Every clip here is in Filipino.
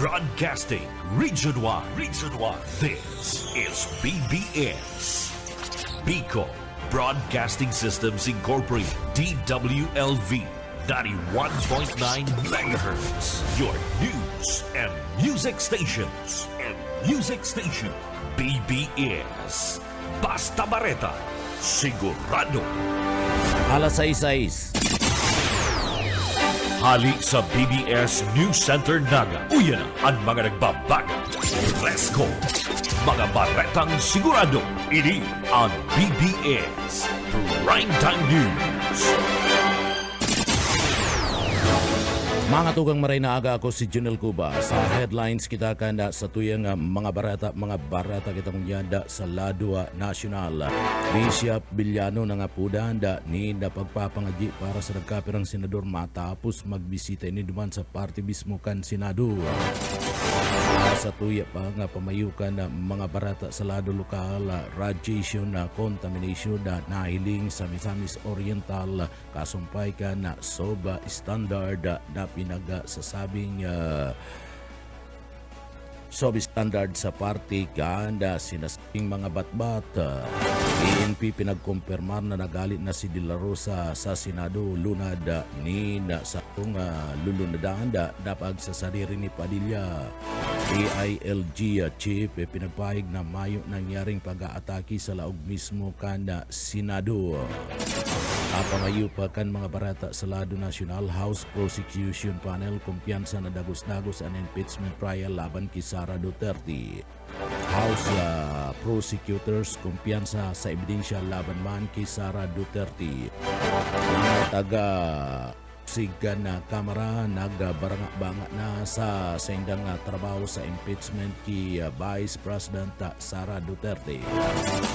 Broadcasting Region 1. Region 1. This is BBS. Bicol Broadcasting Systems Incorporated. DWLV. 91.9 megahertz. Your news and music stations. BBS. Basta Bareta. Sigurado. Alas 6:06. Hali sa BBS News Center Naga. Uyan ang mga nagbabaga. Fresco. Mga baretang sigurado. Ini ang BBS Primetime News. Mga tugang maray na aga ako si Junel Cuba. Sa headlines kita kanda sa tuyang mga barata kita kunyada sa Ladua Nacional. Bishop Villano na nga pudanda ni na pagpapangaji para sa nagkapirang senador matapos magbisita ni duman sa party mismo kan Senado. Sa tuya pa nga pamayukan na mga barata sa lado lokal, radiation na contamination na nahiling sa Misamis Oriental, kasumpay ka na SOBA standard na pinag-sasabing SOBA standard sa party kanda sinasabing mga batbat. PNP pinagkumpirmar na nagalit na si De La Rosa sa Senado lunad ni na sa kung lulunadaan na pagsasariri ni Padilla. AILG chief pinagpahig na mayo nangyaring pag-aatake sa laog mismo kanda Senado. Apangayo pa kan mga barata sa Lado National House Prosecution Panel kumpiyansa na dagos-dagos ang impeachment trial laban kay Sara Duterte. House prosecutors kumpiyansa sa ebidensya laban man kay Sara Duterte. Mga taga sigan na kamera nagbaranga-banga na sa sendang trabaho sa impeachment kay Vice President Sara Duterte.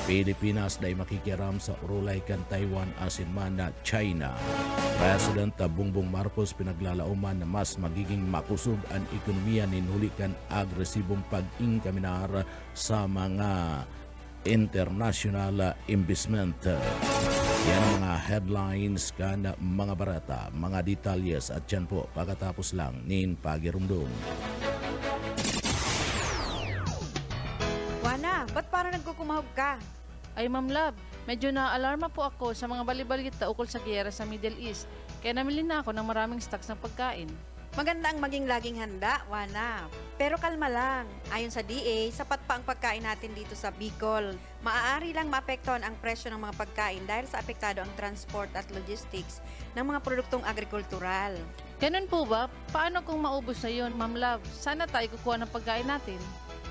Pilipinas day makikiram sa urulay kan Taiwan asin man na China. President Bongbong Marcos pinaglalauman na mas magiging makusog ang ekonomiya ninhuli kan agresibong pag-ingkaminar sa mga international investment. Yan mga headlines kana mga barata, mga detalyes at yan po pagkatapos lang nin pagirumdum. Wana, ba't parang nagkukumahog ka? Ay Ma'am Love, medyo na-alarma po ako sa mga balibalita ukol sa giyera sa Middle East. Kaya namili na ako ng maraming stocks ng pagkain. Maganda ang maging laging handa, Wana. Pero kalma lang. Ayon sa DA, sapat pa ang pagkain natin dito sa Bicol. Maaari lang maapektuhan ang presyo ng mga pagkain dahil sa apektado ang transport at logistics ng mga produktong agrikultural. Ganun po ba? Paano kung maubos na yun, Ma'am Love? Sana tayo kukuha ng pagkain natin.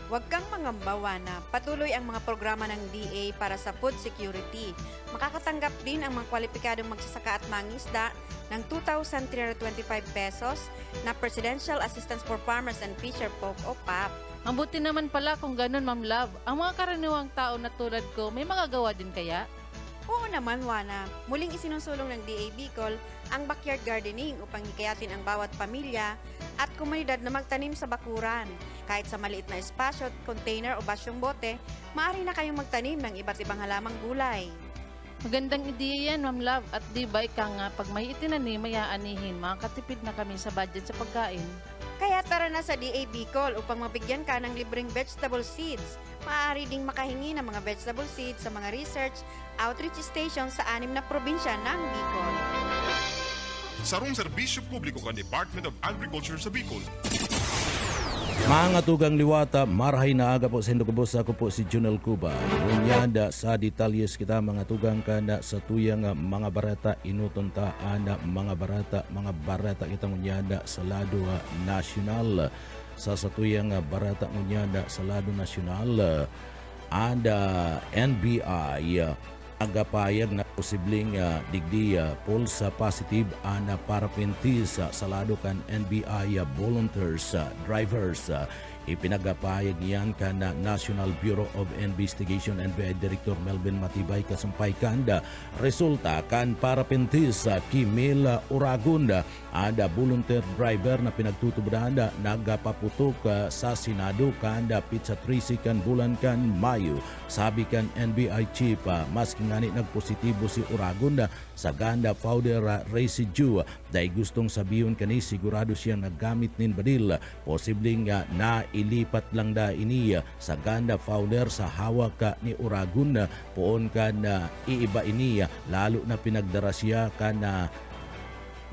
Huwag kang mangamba, Wana. Patuloy ang mga programa ng DA para sa food security. Makakatanggap din ang mga kwalipikadong magsasaka at mangisda ng 2,325 pesos na Presidential Assistance for Farmers and Fisher Folk o PAP. Mabuti naman pala kung ganun, Ma'am Love. Ang mga karaniwang tao na tulad ko, may magagawa din kaya? Oo naman, Wana. Muling isinusulong ng DA Bicol ang backyard gardening upang hikayatin ang bawat pamilya at komunidad na magtanim sa bakuran. Kahit sa maliit na espasyo, container o basyong bote, maaari na kayong magtanim ng iba't ibang halamang gulay. Magandang ideya yan, Ma'am Love. At di ba ika nga, pag may itinanim, may aanihin, makakatipid na kami sa budget sa pagkain. Kaya tara na sa DA Bicol upang mabigyan ka ng libreng vegetable seeds. Maaari ding makahingi ng mga vegetable seeds sa mga research outreach station sa 6 na probinsya ng Bicol. Sarong serbisyo publiko kan Department of Agriculture sa Bicol. Mga tugang liwata, marhay na aga po sa Indogobos. Ako po si Junel Cuba. Unyada sa detalyes kita mga tugang kanda sa tuyang mga barata inutunta ana mga barata kitang unyada sa Lado Nacional. Sa tuyang barata unyada sa Lado Nacional ada NBI agapayag na posibleng digdi pulsa positive ana parapintis sa lado kan NBI volunteers drivers Ipinagapahayag niyan kan National Bureau of Investigation NBI Director Melvin Matibay kasampaykan resulta kan parapentis sa Kimil Uragunda ada volunteer driver na pinagtutubrahan nagapaputok sa Senado kan pizza 3 kan bulan kan Mayo. Sabi kan NBI Chief maski ngani nagpositibo si Uragunda sa ganda powder residue dahil gustong sabihin kani sigurado siyang naggamit nin badil posibleng nailipat lang ini sa ganda powder sa hawak ni Uragunda poon kan iiba ini lalo na pinagdara siya kan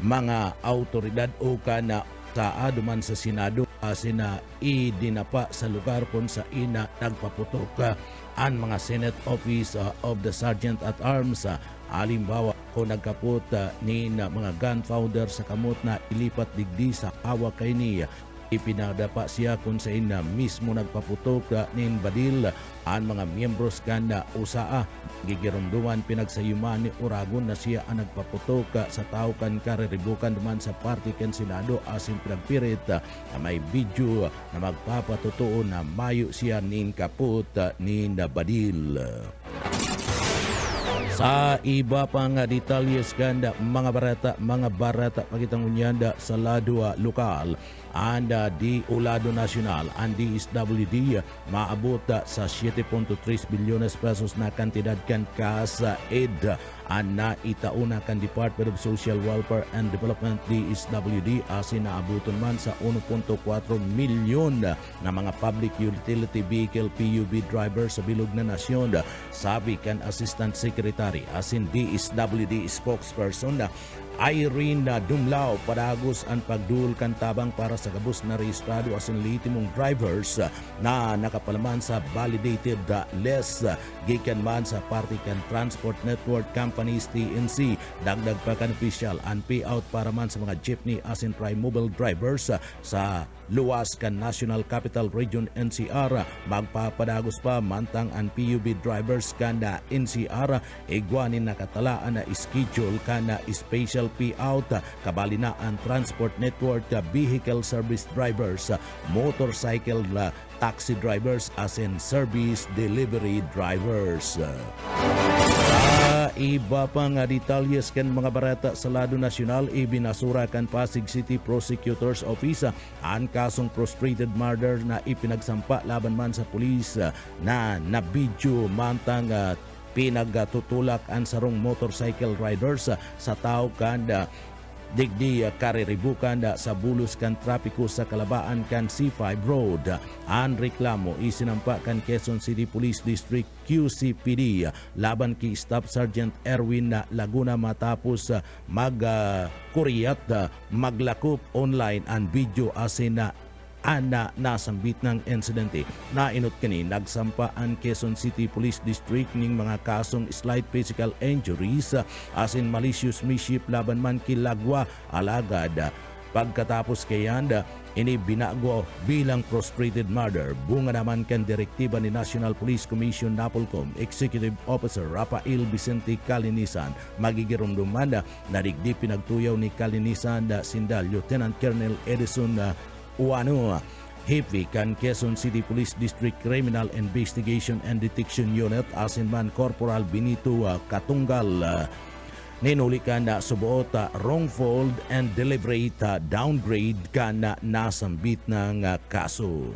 mga autoridad o kan sa duman sa Senado asin idinapa sa lugar kung sa ina nagpaputok ang mga Senate Office of the Sergeant at Arms. Halimbawa kung nagkapot ni mga gunpowder sa kamot na ilipat digdi sa hawak kay niya. Ipinadapa siya kung sa ina mismo nagpaputok nin badil ang mga miyembros kanda usaa gigirumduman pinagsayuman ni Uragon na siya ang nagpaputok sa tao kan kariribukan naman sa party ken Senado asin pinagpirit na may video na magpapatutuo na mayo siya nin kaput nin badil. Sa iba pang detalyes kanda mga barata pakitang unyanda sa ladwa lokal anda di Ulado Nacional ang DSWD maabot sa 7.3 bilyones pesos na kantidad kan kasa aid na itauna kan Department of Social Welfare and Development DSWD asin naabuton man sa 1.4 milyon na mga public utility vehicle PUV drivers sa bilog na nasyon. Sabi kan Assistant Secretary asin DSWD spokesperson Irene Dumlao padagos ang pagdul kan tabang para sa gabos na rehistrado asin lehitimong drivers na nakapalaman sa validated list gikan man sa party kan Transport Network Companies TNC. Dagdag pa kan official ang payout para man sa mga jeepney asin tri-mobile drivers sa luwas kan National Capital Region NCR. Magpapadagos pa mantang ang PUV drivers kanda NCR igwanin nakatalaan na schedule kana special payout kabali na ang Transport Network vehicle service drivers, motorcycle taxi drivers asin service delivery drivers. Iba pang detalyes kan mga barata sa Lado Nacional ibinasura kan Pasig City Prosecutor's Office ang kasong frustrated murder na ipinagsampa laban man sa pulis na nabidyo mantang pinagtutulak ang sarong motorcycle riders sa tao kanda digdi kariribukan sa bulos kan trapiko sa kalabaan kan C5 Road. Ang reklamo isinampa kan Quezon City Police District QCPD laban kay Staff Sergeant Erwin Laguna matapos magkuriyat maglakop online ang video asin na nasambit ng insidente. Nainot kani nagsampa ang Quezon City Police District ning mga kasong slight physical injuries asin malicious mischief laban man kilagwa alagad. Pagkatapos kayanda ini binago bilang frustrated murder. Bunga naman kan direktiba ni National Police Commission Napolcom Executive Officer Rafael Vicente Calinisan magigirumduman na digdi pinagtuyaw ni Calinisan sinda Lieutenant Colonel Edison Uano Hipi kan Quezon City Police District Criminal Investigation and Detection Unit asin man Corporal Benito Katunggal ninulikan na subuot wrongful and deliberate downgrade kan nasambit ng kaso.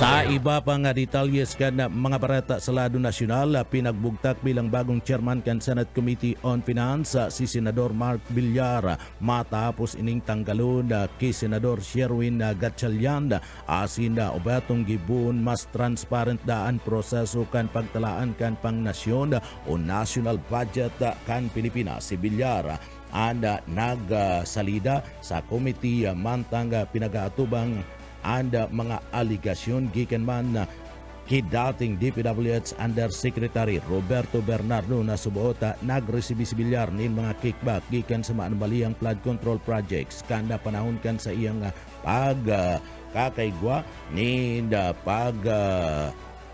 Sa iba pang detalyes kan mga barata sa Lado Nacional, pinagbugtak bilang bagong chairman kan Senate Committee on Finance si Senador Mark Villar matapos ining tanggalon kay Senador Sherwin Gatchalian asin ubatong gibun mas transparent daan proseso kan pagtalaan kan pangnasyon o national budget kan Pilipinas. Si Villar anda nagsalida sa committee mantang pinagaatubang anda mga aligasyon gikan man kay dating DPWH Undersecretary Roberto Bernardo na subuota nagresibi si Villar nin mga kickback gikan sa maanbaliyang flood control projects kanda panahon kan sa iyang kakaigwa nin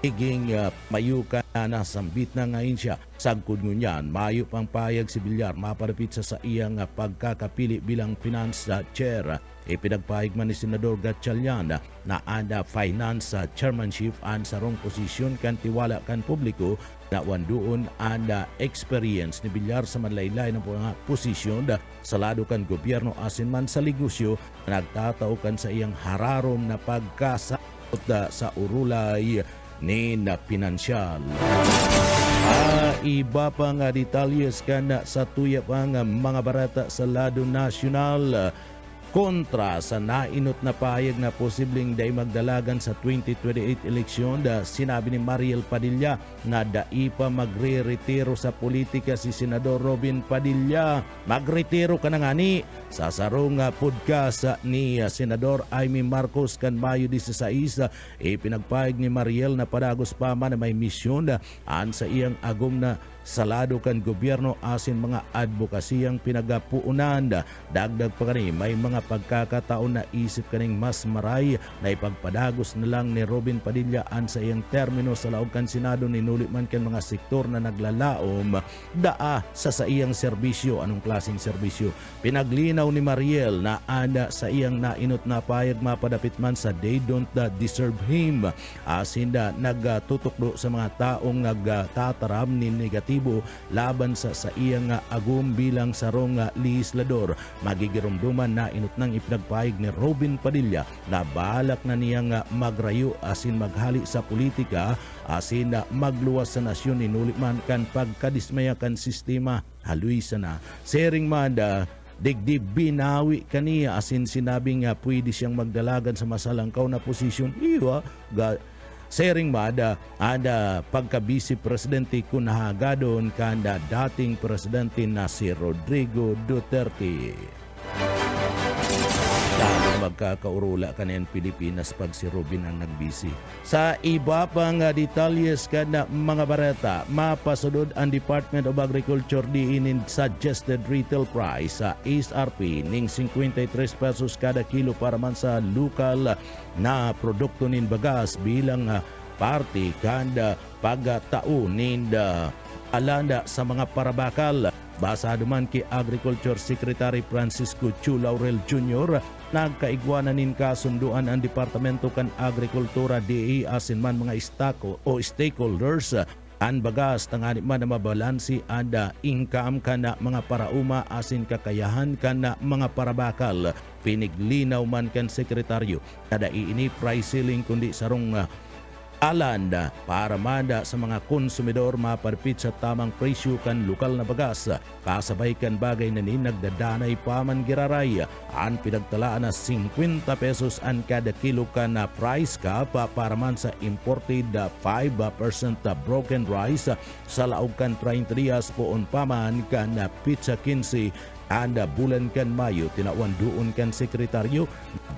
iging mayo ka na sambit na ngayon siya. Sagkod ngunyan, mayo pang payag si Villar maparapit sa iyang pagkakapili bilang finance chair. Ipinagpahig man ni Senador Gatchalian na anda finance chairmanship an sarong posisyon kan tiwala kan publiko na wandoon anda experience ni Villar sa manlaylay ng mga posisyon sa lado kan gobyerno asin man sa negosyo na nagtataw kan sa iyang hararom na pagkasakot sa urulay ni na pinansyal. Iba pa nga detalyes kana sa tuya pa nga mga barata sa lado nasyonal kontra sa nainot na payag na posibleng day magdalagan sa 2028 eleksyon. Sinabi ni Mariel Padilla na dai pa magre-retiro sa politika si Senador Robin Padilla. Magretiro ka na nga ni sa sarong podcast ni Senador Amy Marcos kan Mayo 16. Pinagpahig ni Mariel na padagos pa man na may misyon an sa iyang agom na salado kan gobyerno asin mga advokasiyang pinagapuunan. Dagdag pa kani may mga pagkakataon na isip kaning mas maray na ipagpadagos na lang ni Robin Padilla an sa iyang termino sa laog kan Senado ninuli man kan mga sektor na naglalaom daa sa iyang serbisyo. Anong klaseng serbisyo? Pinaglinaw ni Mariel na anda sa iyang nainot na payag mapadapit man sa they don't deserve him asin nagtutukdo sa mga taong nagtataram ni negatibo laban sa iyang agum bilang sarong legislador. Magigirumduman na inut nang ipinagpahig ni Robin Padilla na balak na niyang magrayo asin maghali sa politika asin magluwas sa nasyon inulit man kan pagkadismaya kan sistema haluisa na. Sering manda digdi binawi kaniya asin sinabing pwede siyang magdalagan sa masalangkaw na posisyon. Sering mada ada pagka-vice presidente kunahagadon kanda dating presidente na si Rodrigo Duterte. Lalo magkakaurula kanin Pilipinas pag si Robin ang nagbisi. Sa iba pang detalyes kada mga barata, mapasunod ang Department of Agriculture diinin suggested retail price sa SRP ning 53 pesos kada kilo para man sa lokal na produkto nin bagas bilang parte kanda pagtao nin alanda sa mga parabakal. Basado man kay Agriculture Secretary Francisco Chu Laurel Jr. nagkaigwanan nin kasunduan ang Departamento kan Agrikultura DA asin man mga stakeholders an bagas tangani man na mabalansi anda income kana mga parauma asin kakayahan kana mga parabakal. Piniglinaw man kan sekretaryo kada iini price ceiling kundi sarong alanda para manda sa mga konsumidor maparpit sa tamang presyo kan lokal na bagas. Kasabay kan bagay na nagdadanay paman giraray an pinagtalaan na 50 pesos an kada kilo kan na price cap para man sa imported 5% broken rice sa laog kan 30 dias poon paman kan na pizza 15 anda bulan kan Mayo tinawan doon kan sekretaryo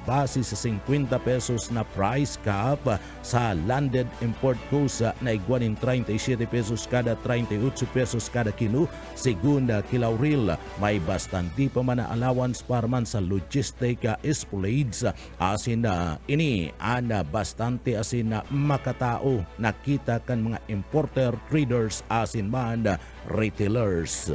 base sa 50 pesos na price cap sa landed import cost na igwanin 37 pesos kada 38 pesos kada kilo. Segunda kilauril may bastante pa man na allowance para man sa logistic espolades asin na ini ana bastante asin na makatao nakita kan mga importer traders asin man retailers.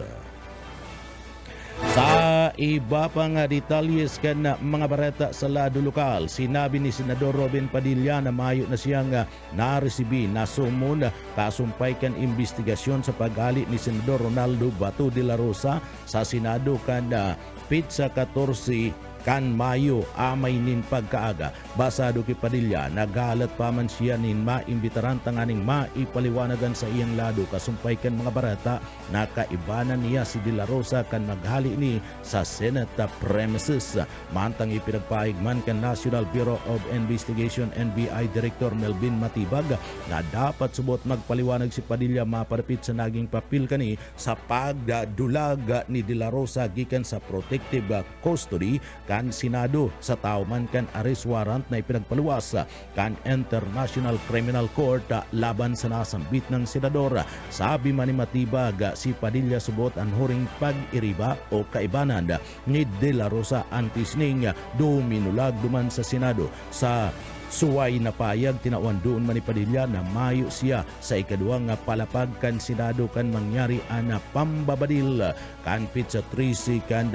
Sa iba pang detalyes kan mga barata sa lado lokal, sinabi ni Senador Robin Padilla na mayo na siyang naresibi na sumon kasumpay kan investigasyon sa paggali ni Senador Ronaldo Bato de la Rosa sa Senado kan pizza 14 kan Mayo amay nin pagkaaga. Basado kay Padilla, nagalat pa man siya nin maimbitaran tanganing maipaliwanagan sa iyang lado kasumpay kan mga barata na kaibanan niya si De La Rosa kan maghali ni sa Senate premises. Mantang ipinagpahig man kan National Bureau of Investigation NBI Director Melvin Matibag na dapat subot magpaliwanag si Padilla maparapit sa naging papel kani sa pagdulag ni De La Rosa gikan sa protective custody kan Senado sa tao man kan arrest warrant na ipinagpaluwas kan International Criminal Court laban sa nasambit ng senador. Sabi man ni Matibag, si Padilla subot ang huring pag-iriba o kaibanan ni De La Rosa antis ning duminulag duman sa Senado sa suway na payag tinawan doon man ni Padilla na mayo siya sa ikaduhang nga palapag kan Senado kan mangyari ana pambabadil kan pizza 13 kan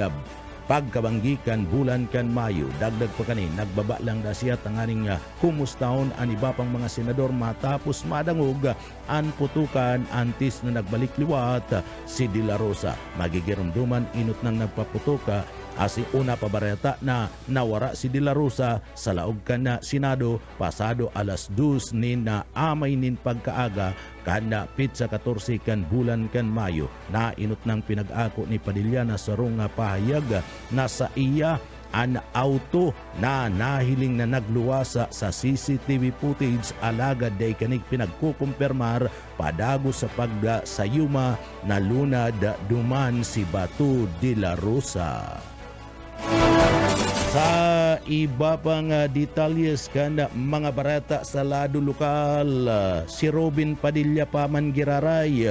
pagkabanggikan bulan kan Mayo. Dagdag pa kani, nagbaba lang na siya tanganing kumustahon ang iba pang mga senador matapos madangog ang putukan antis na nagbalik liwat si De La Rosa. Magigirumduman inot nang nagpaputuka asi una pa bareta na nawara si De La Rosa sa laog kan na Senado pasado alas 2 nin na amay nin pagkaaga kana pizza 14 kan bulan kan Mayo na inot nang pinag-ako ni Padilla na sarong nga pahayag na sa iya an auto na nahiling na nagluwasa sa CCTV footage alagad day kanig pinagkukumpirmar padago sa pagsayuma na lunad duman si Bato De La Rosa. Sa iba pang detalyes kan mga barata sa lado lokal, si Robin Padilla paman giraray,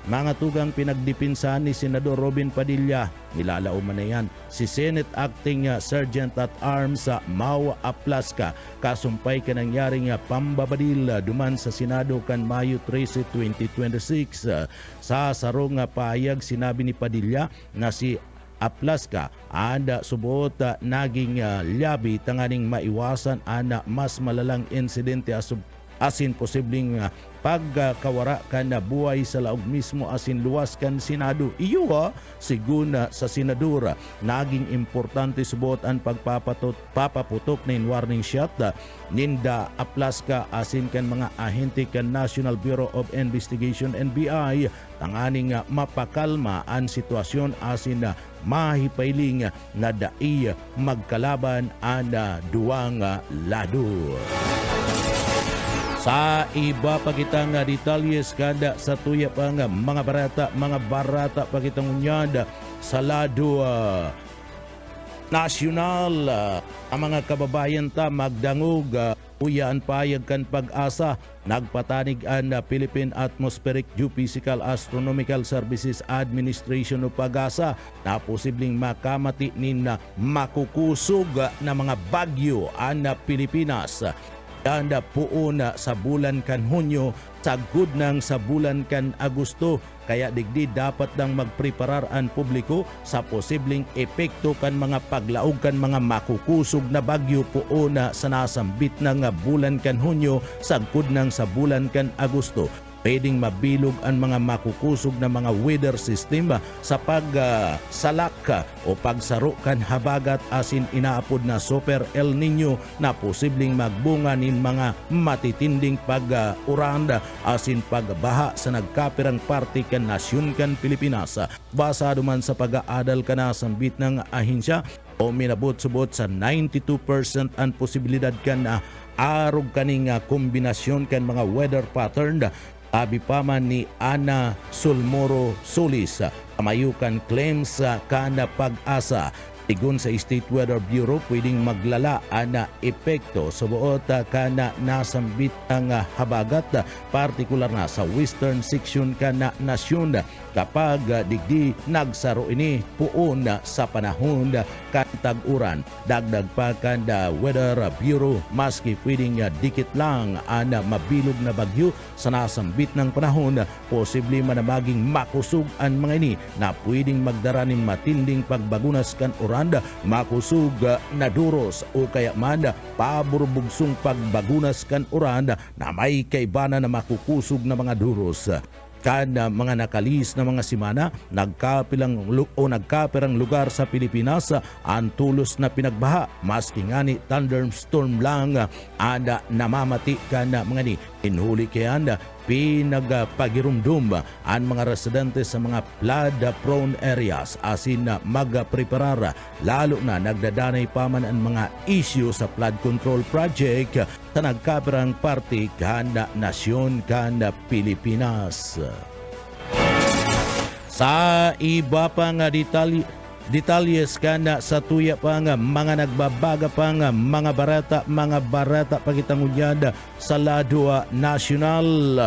mga tugang pinagdipinsahan ni Senador Robin Padilla, nilalao man na yan, si Senate Acting Sergeant at Arms Mau Aplaska, kasumpay ka nangyaring pambabadil duman sa Senado kan Mayo 13, 2026. Sa sarong payag sinabi ni Padilla na si Aplaska anda subot naging labi tanganing maiwasan ana mas malalang insidente asin posibleng pagkawara kan na buhay sa laog mismo asin luwas kan Senado. Iyo siguna sa senadora naging importante subot ang papaputok nin warning shot ninda Aplaska asin kan mga ahente kan National Bureau of Investigation NBI tanganing mapakalma ang sitwasyon asin mahipailing na dai magkalaban ang duwang lado. Sa iba pa kitang detalyes kada sa tuya pa nga mga barata pa kitang unyad sa lado nasyonal. Ang mga kababayan ta magdangog uyaan payag kan pag-asa nagpatanig ang Philippine Atmospheric Geophysical Astronomical Services Administration o PAGASA na posibleng makamati nin makukusog na mga bagyo ang Pilipinas. Danda puon sa bulan kan Hunyo, sagud nang sa bulan kan Agosto, kaya digdi dapat nang magpreparar ang publiko sa posibleng epekto kan mga paglaog kan mga makukusog na bagyo puon sa nasambit ng bulan kan Hunyo, sagud nang sa bulan kan Agosto. Pwedeng mabilog ang mga makukusog na mga weather system sa pagsalak o pagsaro kan habagat asin inaapod na Super El Nino na posibleng magbunga nin mga matitinding pag-uranda asin pagbaha sa nagkapirang parte kan nasyon kan Pilipinas. Basado man sa pag-aadal ka na sambit ng ahensya o minabot-subot sa 92% ang posibilidad kan arog kaning kombinasyon kan mga weather pattern. Abi pa man ni Ana Sulmoro Solis, kamayukan claims kana pag-asa. Tigun sa State Weather Bureau, pwedeng maglala ana epekto sa buot kana nasambit ang habagat, partikular na sa western section kana nasyon kapag digdi nagsaro ini puon sa panahon kan tag-uran. Dagdag pa kanda Weather Bureau, maski pwedeng dikit lang ana mabilog na bagyo sa nasambit ng panahon, posible man na maging makusog ang mga ini na pwedeng magdara ng matinding pagbagunas kan uranda, makusog na duros o kaya man paburbugsong pagbagunas kan uranda na may kaibana na makukusog na mga duros. Kada mga nakalis na mga simana, nagkapirang lugar sa Pilipinas ang tulos na pinagbaha. Maski ngani thunderstorm lang ada namamati kana mga ni. Inhuli kaya pinagpagirumdum ang mga residente sa mga flood-prone areas asin na magpreparar. Lalo na nagdadanay pa man ang mga issue sa flood control project sa nagkapirang parte kanda nasyon kanda Pilipinas. Sa iba pang detalyes kana sa tuya pa nga mga nagbabaga pa nga mga barata pagitangunyad sa lado nasyonal.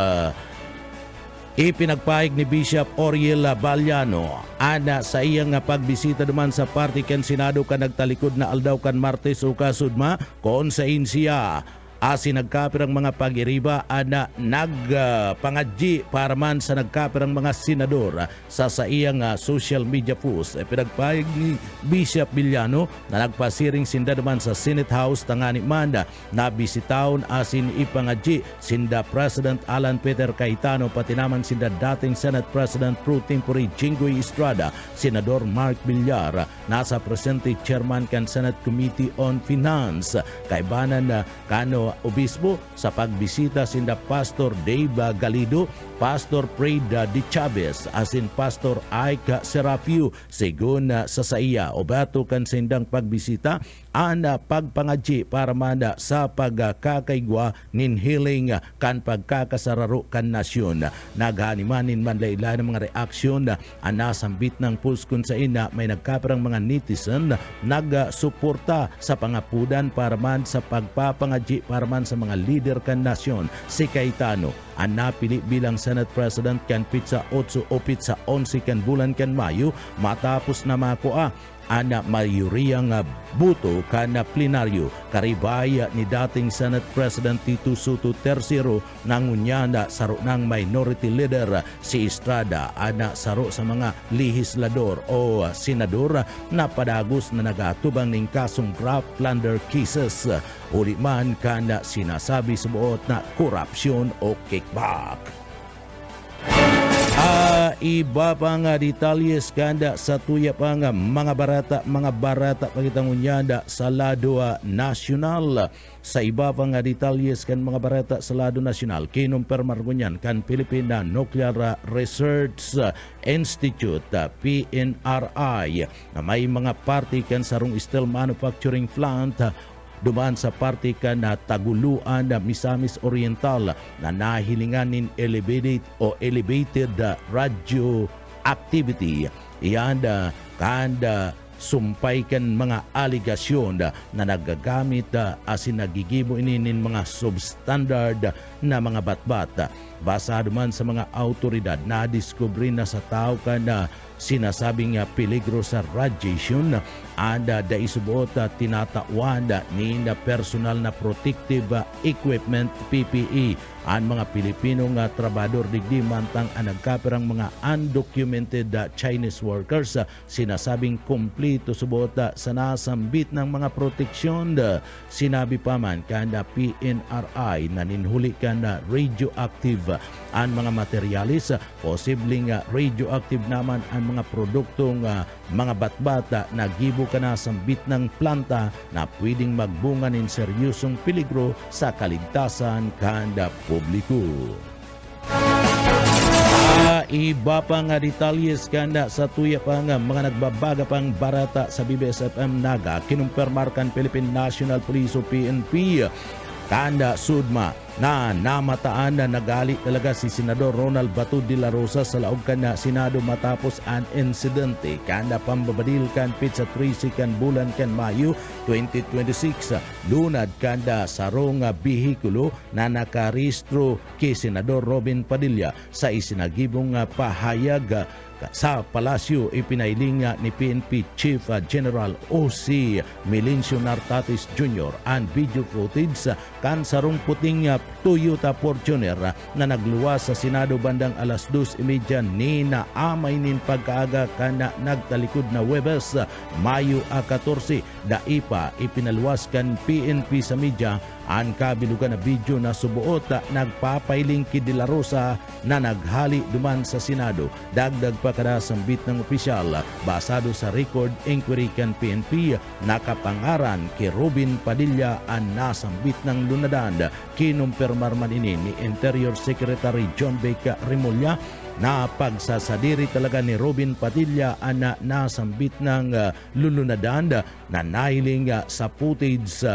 Ipinagpahig ni Bishop Oriel Baliano ana sa iyang pagbisita duman sa party kan Senado kan nagtalikod na aldaw kan Martes o kasudma kon sa insiya Asin nagkapirang mga pag-iriba ana nagpangadji para man sa nagkapirang mga senador sa iyang social media post. Pinagpahig ni Bishop Villano na nagpasiring sinda naman sa Senate House tangani man na bisitawon asin ipangadji sinda President Alan Peter Cayetano pati naman sinda dating Senate President pro tempore Jinggoy Estrada, Senador Mark Villar, nasa presente chairman kan Senate Committee on Finance, kaibanan na kano obispo sa pagbisita sinda Pastor Dave Galido, Pastor Preda de Chavez, asin Pastor Ike Serapio, segun sa saiya o bato kan sindang pagbisita ana pagpangadji para manda sa pagkakaigwa nin healing kan pagkakasararo kan nasyon. Naghanimanin man laila ng mga reaksyon ana sambit ng puskon sa ina may nagkaparang mga netizen nagsuporta sa pangapudan para man sa pagpapangadji para man sa mga leader kan nasyon. Si Cayetano ang napili bilang Senate President kan pitsa 8 o pitsa 11 kan bulan kan Mayo matapos na makuha ana mayuriyang buto kana plenaryo karibaya ni dating Senate President Tito Soto III nangunyana saro ng minority leader si Estrada ana saro sa mga lehislador o senador na padagos na nagatubang ning kasong graft plunder cases uli man kana sinasabi sa buot na korupsyon o kickback. Iba pa nga detalyes kanda sa tuya pa nga mga barata pagitangunyanda sa lado nasyonal. Sa iba pa nga detalyes kan mga barata sa lado nasyonal kinumpirmar ngunyan kan Philippine Nuclear Research Institute PNRI na may mga party kan sarong steel manufacturing plant duman sa parte ka na Taguluan na Misamis Oriental na nahilinganin elevated radioactivity. Iyan kanda sumpay kan mga aligasyon na nagagamit asin nagigibo inin mga substandard na mga batbat. Basado man sa mga autoridad na diskubre na sa tao ka na sinasabing peligro sa radiation anda da isubuot tinatawan ni na personal na protective equipment PPE ang mga Pilipino nga trabador digdi mantang ang nagkapirang mga undocumented Chinese workers sinasabing kompleto subuot sa nasambit ng mga proteksyon. Sinabi pa man kanda PNRI na ninhuli ka na radioactive ang mga materialis, posibleng radioactive naman ang mga produktong mga batbata na gibo ka na sambit ng planta na pwedeng magbunga ng seryosong peligro sa kaligtasan kanda publiko. Iba pa nga detalyes kanda sa tuya pa nga mga nagbabaga pang barata sa BBSFM Naga kinumpirmar kan Philippine National Police o PNP kanda sudma na namataan na nagali talaga si Senador Ronald Bato de la Rosa sa laog kan na Senado matapos an insidente kanda pambabadil kan pitsa 13 kan bulan kan Mayo 2026 lunad kanda sarong bihikulo na nakarehistro kay Senador Robin Padilla sa isinagibong pahayag sa palasyo. Ipinailing ni PNP Chief General O.C. Melencio Nartatis Jr. ang video footage kan sarong puting Toyota Fortuner na nagluwas sa Senado bandang alas 2:30 ni na amay nin pagkaaga kana nagtalikod na Webes Mayo 14 daipa ipinaluwas kan PNP sa media ang kabilugan na video na subuot nagpapailing kay De La Rosa na naghali duman sa Senado. Dagdag pa kada sambit ng opisyal basado sa record inquiry kan PNP nakapangaran kay Robin Padilla ang nasambit ng lunadan. Kinumpirmar man ini ni Interior Secretary John Beca Remulla na pagsasadiri talaga ni Robin Padilla ang nasambit ng lulunadan na nahiling sa footage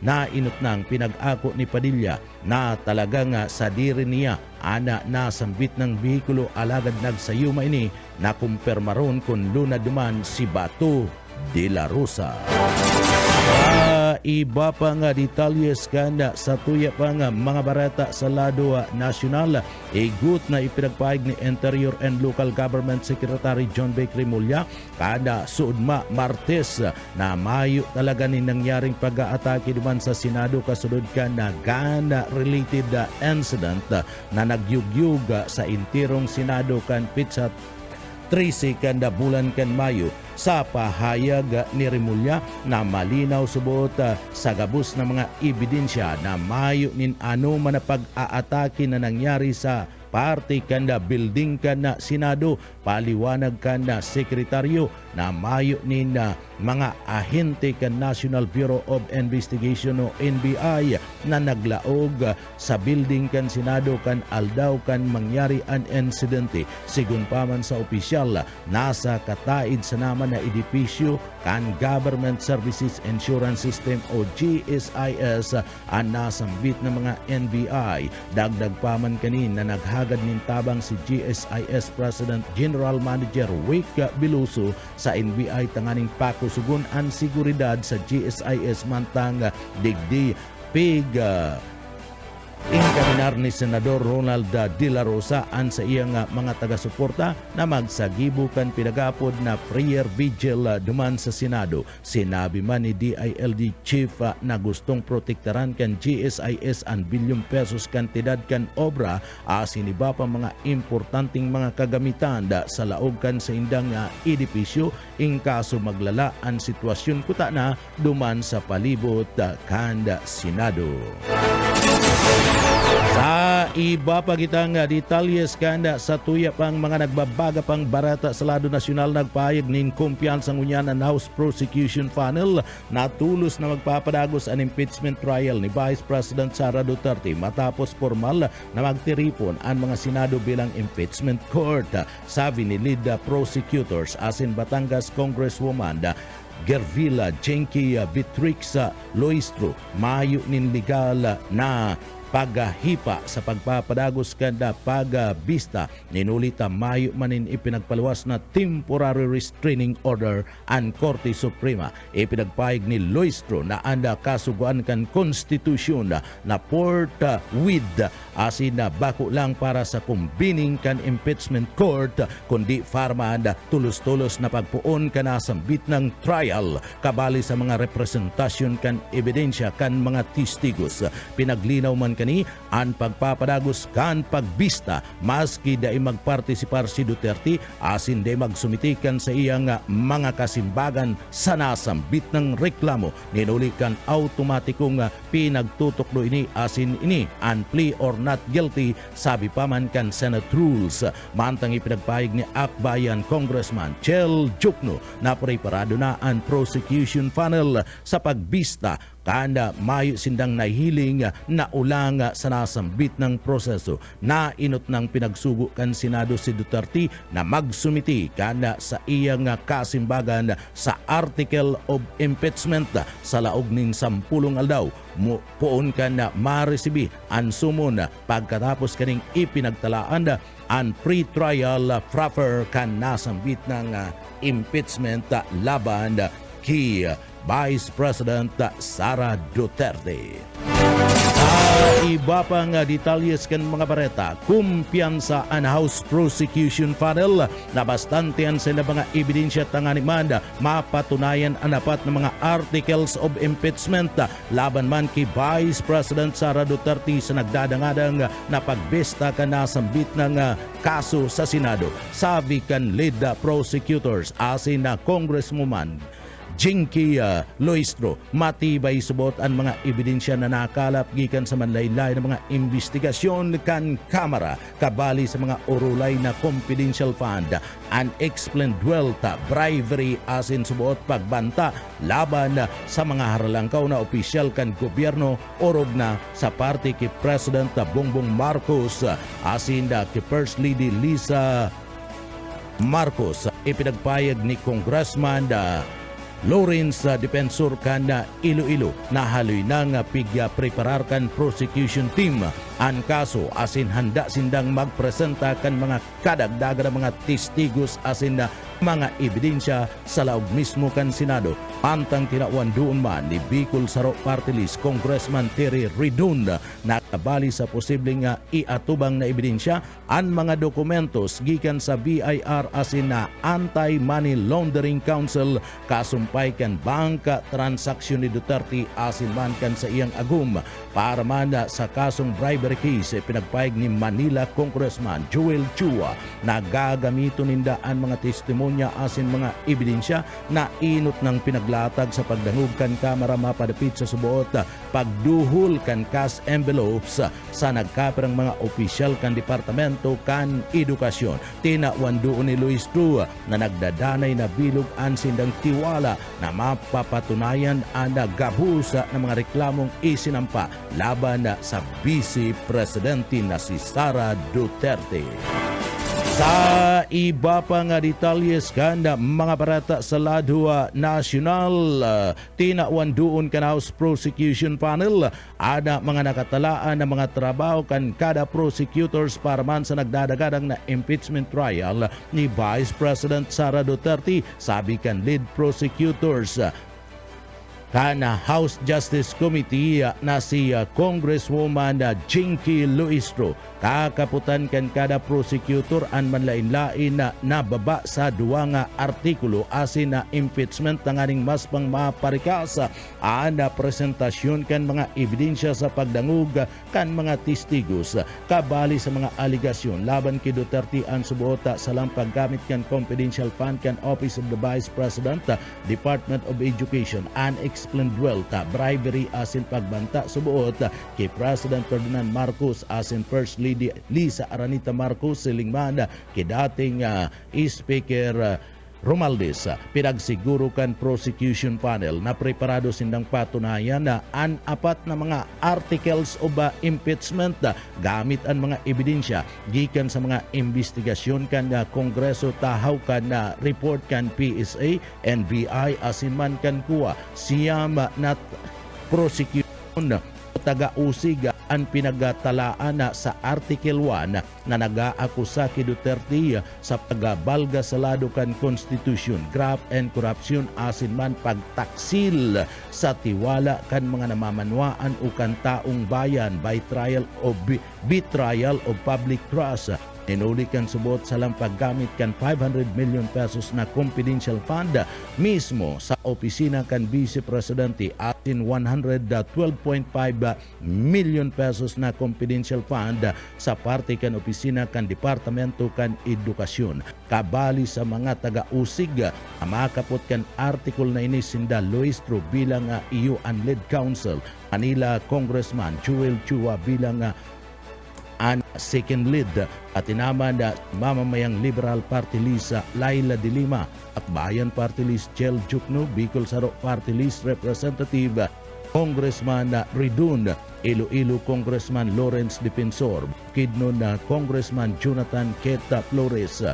na inot ng pinag-ako ni Padilla na talagang sa diri niya ana nasambit ng bihikulo alagad nagsayuma ini na kumpirmaron kung luna duman si Bato de la Rosa. iba pa nga detalyes kanda sa tuya pa nga mga barata sa lado nasyonal, igut na ipinagpahig ni Interior and Local Government Secretary John B. Cremulya kada suudma Martes na mayo talaga ni nangyaring pag-aatake duman sa Senado kasunod ka na gana related incident na nagyugyug sa intirong Senado kan pitsa 13 kanda bulan kan Mayo sa pahayag ni Rimulya na malinaw subot sa gabos na mga ebidensya na mayo nin ano man na pag-aatake na nangyari sa party kanda building kanda Senado. Paliwanag kanda sekretaryo na mayo nin mga ahente kan National Bureau of Investigation o NBI na naglaog sa building kan Senado kan aldaw kan mangyari an insidente. Sigun pa man sa opisyal, nasa kataid sa naman na edipisyo kan Government Services Insurance System o GSIS ang nasambit ng mga NBI. Dagdag pa man kanin na naghagad nin tabang si GSIS President General Manager Wick Biluso sa NBI tanganing pakusugon ang seguridad sa GSIS mantang digdi pig inkaminar ni Senador Ronald De La Rosa an sa iyang mga taga-suporta na magsagibukan pinagapod na prayer vigil duman sa Senado. Sinabi man ni DILG Chief na gustong protektaran kan GSIS ang bilyong pesos kantidad kan obra asin iba pa mga importanteng mga kagamitan sa laog kan sa indang edipisyo in kaso maglala ang sitwasyon kuta na duman sa palibot kan Senado. Sa iba pa kitang detalyes kanda sa tuya pang mga nagbabaga pang barata sa lado nasyonal nagpahayag nin kumpiyansang unyan ang House Prosecution Panel na tulos na magpapadagos ang impeachment trial ni Vice President Sara Duterte matapos formal na magtiripon ang mga Senado bilang impeachment court. Sabi ni lead prosecutors asin Batangas Congresswoman Gervila Jenky Beatrix Loistro, mayo nin legal na paghipa sa pagpapadagos kanda pagbista ninulita mayo manin ipinagpaluwas na temporary restraining order ang Korte Suprema. Ipinagpahig ni Loistro na anda kasuguan kan konstitusyon na port with asin na bako lang para sa kumbining kan impeachment court kundi farman tulos-tulos na pagpuon kan asambit ng trial kabali sa mga representasyon kan ebidensya kan mga testigos. Pinaglinaw man kani ang pagpapadagos kan pagbista maski dai magpartisipar si Duterte asin dai magsumitikan sa iyang mga kasimbagan sa nasambit ng reklamo. Ninulikan automatikong pinagtutuklo ini asin ini ang plea or not guilty sabi pa man kan Senate rules. Mantang ipinagpahig ni Akbayan Congressman Chel Jukno na preparado na ang prosecution panel sa pagbista kanda mayo sindang nahiling na ulang sa nasambit ng proseso. Nainot ng pinagsugo kan Senado si Duterte na magsumiti kanda sa iyang kasimbagan sa article of impeachment sa laog ning 10 aldaw. Puon ka na maresibi ang sumon pagkatapos kaning ipinagtalaan ang pre-trial proper kan nasambit ng impeachment laban kay Vice President Sara Duterte. Iba pang detalyes kan mga bareta, kumpiyansa ang House Prosecution Panel na bastantean sila mga ebidensya tanganiman mapatunayan ang dapat ng mga articles of impeachment laban man kay Vice President Sara Duterte sa nagdadangadang na pagbesta ka nasambit ng kaso sa Senado. Sabi kan lead prosecutors asin na Congresswoman Jenky Loistro, matibay subot ang mga ebidensya na nakalap gikan sa manlaylay ng mga investigasyon kan Kamara kabali sa mga urulay na confidential fund, unexplained wealth, bribery asin subot pagbanta laban sa mga haralangkaw na opisyal kan gobyerno orog na sa parte kay President Bongbong Marcos asin kay First Lady Lisa Marcos. Ipinagpayag ni Congressman Lawrence Defensor kana Iloilo na haloy na nga pigya preparar kan prosecution team ang kaso asin handa sindang magpresenta kan mga kadagdagan mga testigos asin na mga ebidensya sa laog mismo kan Senado. Antang tinawan doon man ni Bicol Saro Party List Congressman Terry Ridun na kabali sa posibleng iatubang na ebidensya ang mga dokumentos gikan sa BIR asin na Anti-Money Laundering Council kasumpay kan bangka transaksyon ni Duterte asin man kan sa iyang agum para man sa kasong bribery case pinagpayag ni Manila Congressman Joel Chua na gagamito ninda ang mga testimonya asin mga ebidensya na inot ng pinaglatag sa pagdangog kan Kamara mapadapit sa subuot pagduhol kan cash envelopes sa nagkaperang mga opisyal kan Departamento kan Edukasyon. Tinawan doon ni Luis Tru na nagdadanay na bilog ang sindang tiwala na mapapatunayan ang nagabusa ng mga reklamong isinampa laban sa Vice Presidente na si Sara Duterte. Sa iba pa nga detalyes kan mga barata sa Ladua National, tinawan doon kan House Prosecution Panel ada mga nakatalaan na mga trabaho kan kada prosecutors para man sa nagdadagadang na impeachment trial ni Vice President Sara Duterte. Sabi kan lead prosecutors kana House Justice Committee na si Congresswoman Jinky Luistro. Kakaputan kan kada prosecutor ang manlain-lain na nababa sa duwa nga artikulo asin na impeachment ng aning mas pang maparikas ang presentasyon kan mga ebidensya sa pagdangog kan mga testigos kabali sa mga aligasyon laban kay Duterte ang subuota sa paggamit kan confidential fund kan Office of the Vice President, Department of Education, unexplained wealth, bribery asin pagbanta subuot kay President Ferdinand Marcos asin First Lady Lisa Aranita Marcos silingman kay dating Speaker Romualdez. Pinagsiguro kan prosecution panel na preparado sindang patunayan na ang apat na mga articles of impeachment gamit ang mga ebidensya gikan sa mga investigasyon kan Kongreso tahaw kan report kan PSA, NBI asin man kan kuwa siyam na prosecution taga-usig ang pinagatalaan sa Article 1 na nag-aakusa kay Duterte sa pagbalga sa lado kan konstitusyon, graft and corruption asin man pagtaksil sa tiwala kan mga namamanwaan o kan taong bayan by trial of betrayal of public trust. Inuli kan subot sa paggamit kan 500 million pesos na confidential fund mismo sa opisina kan Vice Presidente atin 112.5 million pesos na confidential fund sa parte kan opisina kan Departamento kan Edukasyon. Kabali sa mga taga-usig makapot kan article na ini sinda Luis Tru bilang EU and lead counsel, Manila Congressman Joel Chua bilang ang second lead at inaman na mamamayang Liberal Party List Laila de Lima at Bayan Party List Chel Jukno, Bicol Saro Party List Representative Congressman Ridun, Iloilo Congressman Lawrence Defensor, Bukidnon Congressman Jonathan Queta Flores,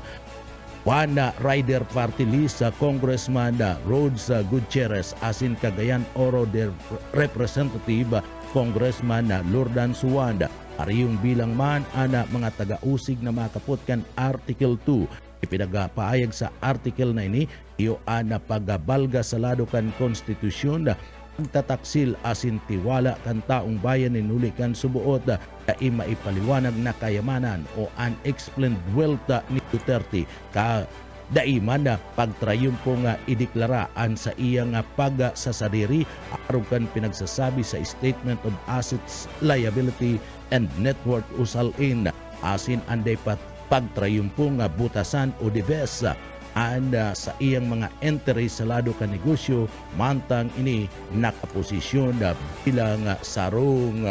Juana Rider Party List Congressman Rhodes Gutierrez, asin Cagayan Oro de Representative Congressman Lordan Suwanda. Ariyong bilang man ana mga taga-usig na makapot kan Article 2. Ipinagpaayag sa article na ini iyo ana pagabalga sa lado kan konstitusyon pagtataksil asin tiwala kan taong bayan inuli kan subuot kay maipaliwanag na kayamanan o unexplained wealth ni Duterte ka daiman na pagtrayumpo nga ideklaraan sa iyang pagsasariri aron kan pinagsasabi sa Statement of Assets, Liability and Net Worth usalin asin anday pagtrayumpo nga butasan o dibes sa iyang mga entry sa lado ka negosyo mantang ini nakaposisyon bilang sarong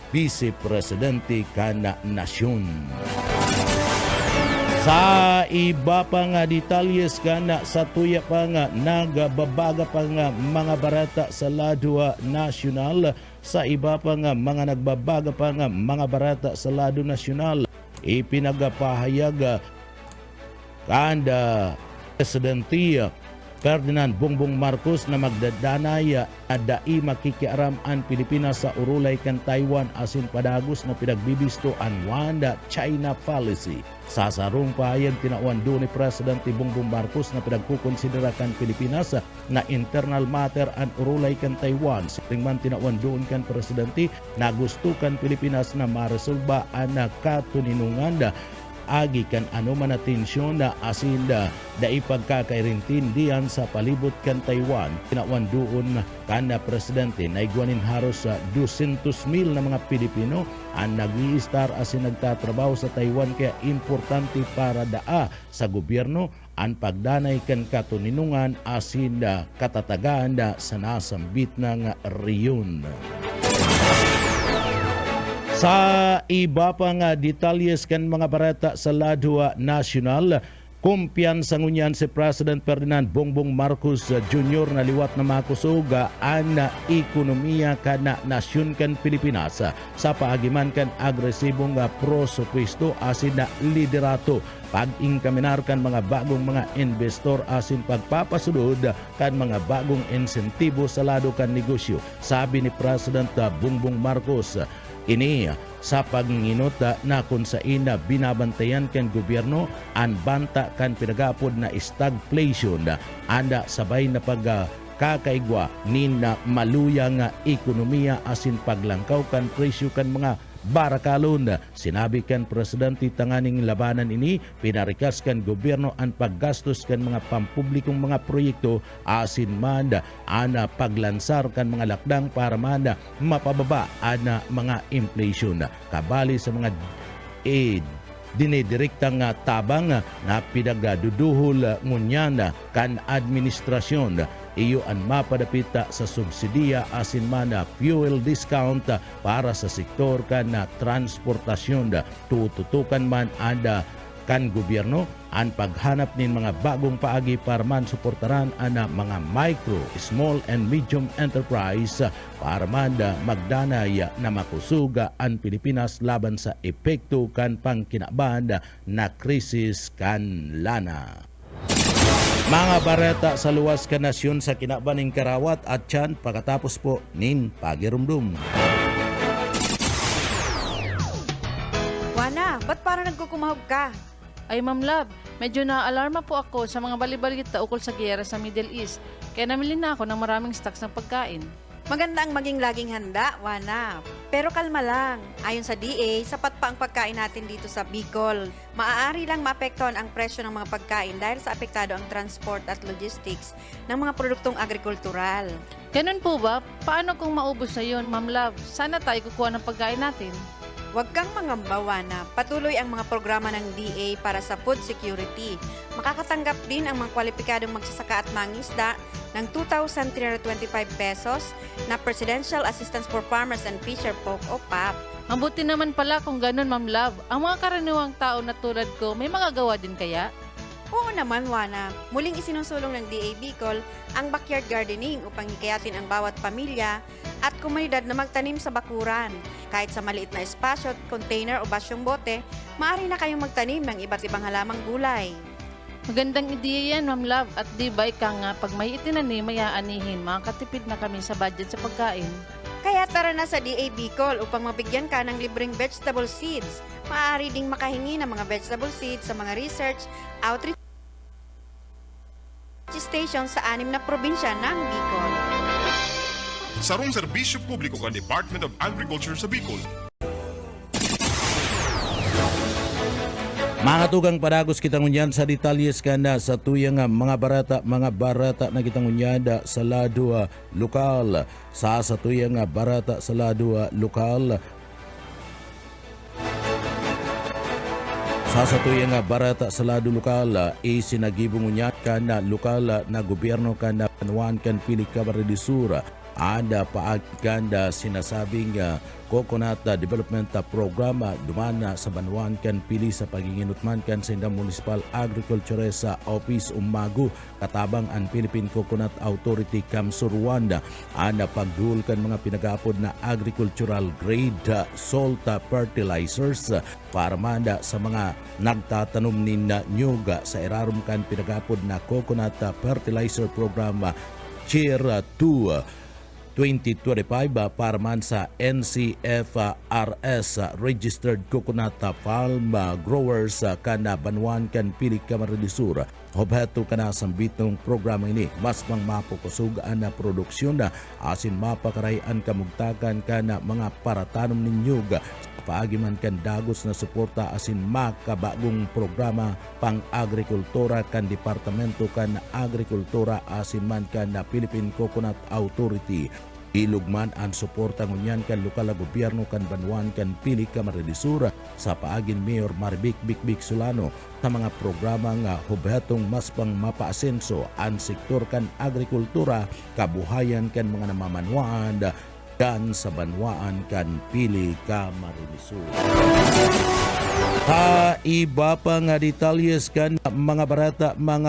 Vice Presidente kana nasyon. Sa iba pa nga detalyes kana sa tuya pa nga nagababaga pa nga mga barata sa Ladua National, sa iba pa nga mga nagbabaga pa nga mga barata sa Lado National, ipinagapahayag kanda Presidente Ferdinand Bongbong Marcos na magdadanay adai makikiaram ang Pilipinas sa urulay kan Taiwan asin padagos na pinagbibisto ang Wanda China policy. Sa sarong pahayag tinawan do ni Presidente Bongbong Marcos na pinagkukonsidera kan Pilipinas na internal matter ang urulay kan Taiwan. Siling man tinawan doon kan Presidente na gusto kan Pilipinas na maresolba ang katuninungan agi kan ano man na tensyon na asin da ipagkakairintindihan sa palibot kan Taiwan. Tinawan doon kan Presidente na igwanin haros sa 200,000 na mga Pilipino ang nag-i-star asin nagtatrabaho sa Taiwan kaya importante para daa sa gobyerno ang pagdanay kan katuninungan asin da katatagan da sa nasambit ng riyon. Sa iba pang detalyes kan mga barata sa Ladwa National, kumpiyansa ngunyan si President Ferdinand Bongbong Marcos Jr. na liwat na makusuga ang ekonomiya kan nasyon kan Pilipinas sa paagiman kan agresibong prosupuesto asin na liderato pag-ingkaminar kan mga bagong mga investor asin pagpapasunod kan mga bagong insentibo sa lado kan negosyo. Sabi ni President Bongbong Marcos, ini sa paginginot na kung saan na binabantayan kan gobyerno ang banta kan pinagapod na stagflation anda sabay na pagkakaigwa nin na maluyang ekonomiya asin paglangkaw kan presyo kan mga barakalon. Sinabi kan Presidente tanganing labanan ini pinarikas kan gobyerno ang paggastos kan mga pampublikong mga proyekto asin man ana paglansar kan mga lakdang para man mapababa ana mga inflation kabali sa mga dinidirektang tabang na pinagduduhol ngunyan kan administrasyon iyo ang mapadapita sa subsidiya asin man fuel discount para sa sektor kan transportasyon. Tututukan man anda kan gobyerno ang paghanap nin mga bagong paagi para man suportaran ang mga micro, small and medium enterprise para man magdanay na makusuga ang Pilipinas laban sa epekto kan pangkinaban na krisis kan lana. Mga bareta sa luwas ka nasyon sa kinabaning Karawat at tiyan pagkatapos po nin pagirumdum. Wana, ba't parang nagkukumahog ka? Ay Ma'am Love, medyo na-alarma po ako sa mga balibalita ukol sa giyera sa Middle East. Kaya namili na ako ng maraming stocks ng pagkain. Maganda ang maging laging handa, Wana. Pero kalma lang. Ayon sa DA, sapat pa ang pagkain natin dito sa Bicol. Maaari lang maapektuhan ang presyo ng mga pagkain dahil sa apektado ang transport at logistics ng mga produktong agrikultural. Ganun po ba? Paano kung maubos na yun, Ma'am Love? Sana tayo kukuha ng pagkain natin. Huwag kang mangamba, Wana. Patuloy ang mga programa ng DA para sa food security. Makakatanggap din ang mga kwalipikadong magsasaka at mangisda ng 2,325 pesos na Presidential Assistance for Farmers and Fisher Folk o PAP. Mabuti naman pala kung ganun, Ma'am Love. Ang mga karaniwang tao na tulad ko, may magagawa din kaya? Oo naman, Wana. Muling isinusulong ng DA Bicol ang backyard gardening upang hikayatin ang bawat pamilya at komunidad na magtanim sa bakuran. Kahit sa maliit na espasyo, container o basyong bote, maaari na kayong magtanim ng iba't ibang halamang gulay. Magandang ideya yan, Ma'am Love. At di ba ika nga, pag may itinanim, may aanihin, makakatipid na kami sa budget sa pagkain. Kaya tara na sa DA Bicol upang mabigyan ka ng libreng vegetable seeds. Maaari ding makahingi ng mga vegetable seeds sa mga research outreach station sa 6 na probinsya ng Bicol. Sarong serbisyo publiko kan Department of Agriculture sa Bicol. Mga tugang padagos kitang unyan sa detalyes kanda sa tuyang mga barata na kitang unyan sa lado lokal. Sa tuyang barata sa lado lokal. Sa tuyang barata sa lado lokal, isinagibong unyan kan lokal na gobyerno kan Panuan kan Pilik Camarines Sur Ada paagkanda sinasabing Coconut Development Program dumana sa Banwan kan pili sa paginginutman kan sa Indang Municipal Agriculture sa Office Umagu katabang ang Philippine Coconut Authority Kamsur Rwanda. Ana pagdul kan mga pinagapod na agricultural grade salt fertilizers para manda sa mga nagtatanom ni nyuga sa irarum kan pinagapod na Coconut Fertilizer Program Cheer 2 2025 para man sa NCFRS Registered Coconut Palm Growers kana Banwan kan Pili Camarines Sur. Objeto kana sambit ng programa ini mas mang mapukusugaan na produksyon na asin mapakarayan kamugtakan kana mga paratanom ninyo paagiman kan dagos na suporta asin makabagong programa pang agrikultura kan Departamento kan Agrikultura asin man kan na Philippine Coconut Authority. Ilugman ang suporta ngunyan kan lokal na gobyerno kan Banwan kan Pili Camarines Sur sa paagin Mayor Marvic Bikbik Solano sa mga programa nga hubhetong mas pang mapaasenso ang sektor kan agrikultura kabuhayan kan mga namamanwaan dan sa Banwaan kan Pili Camarines Sur. Iba pa nga detalyes kan mga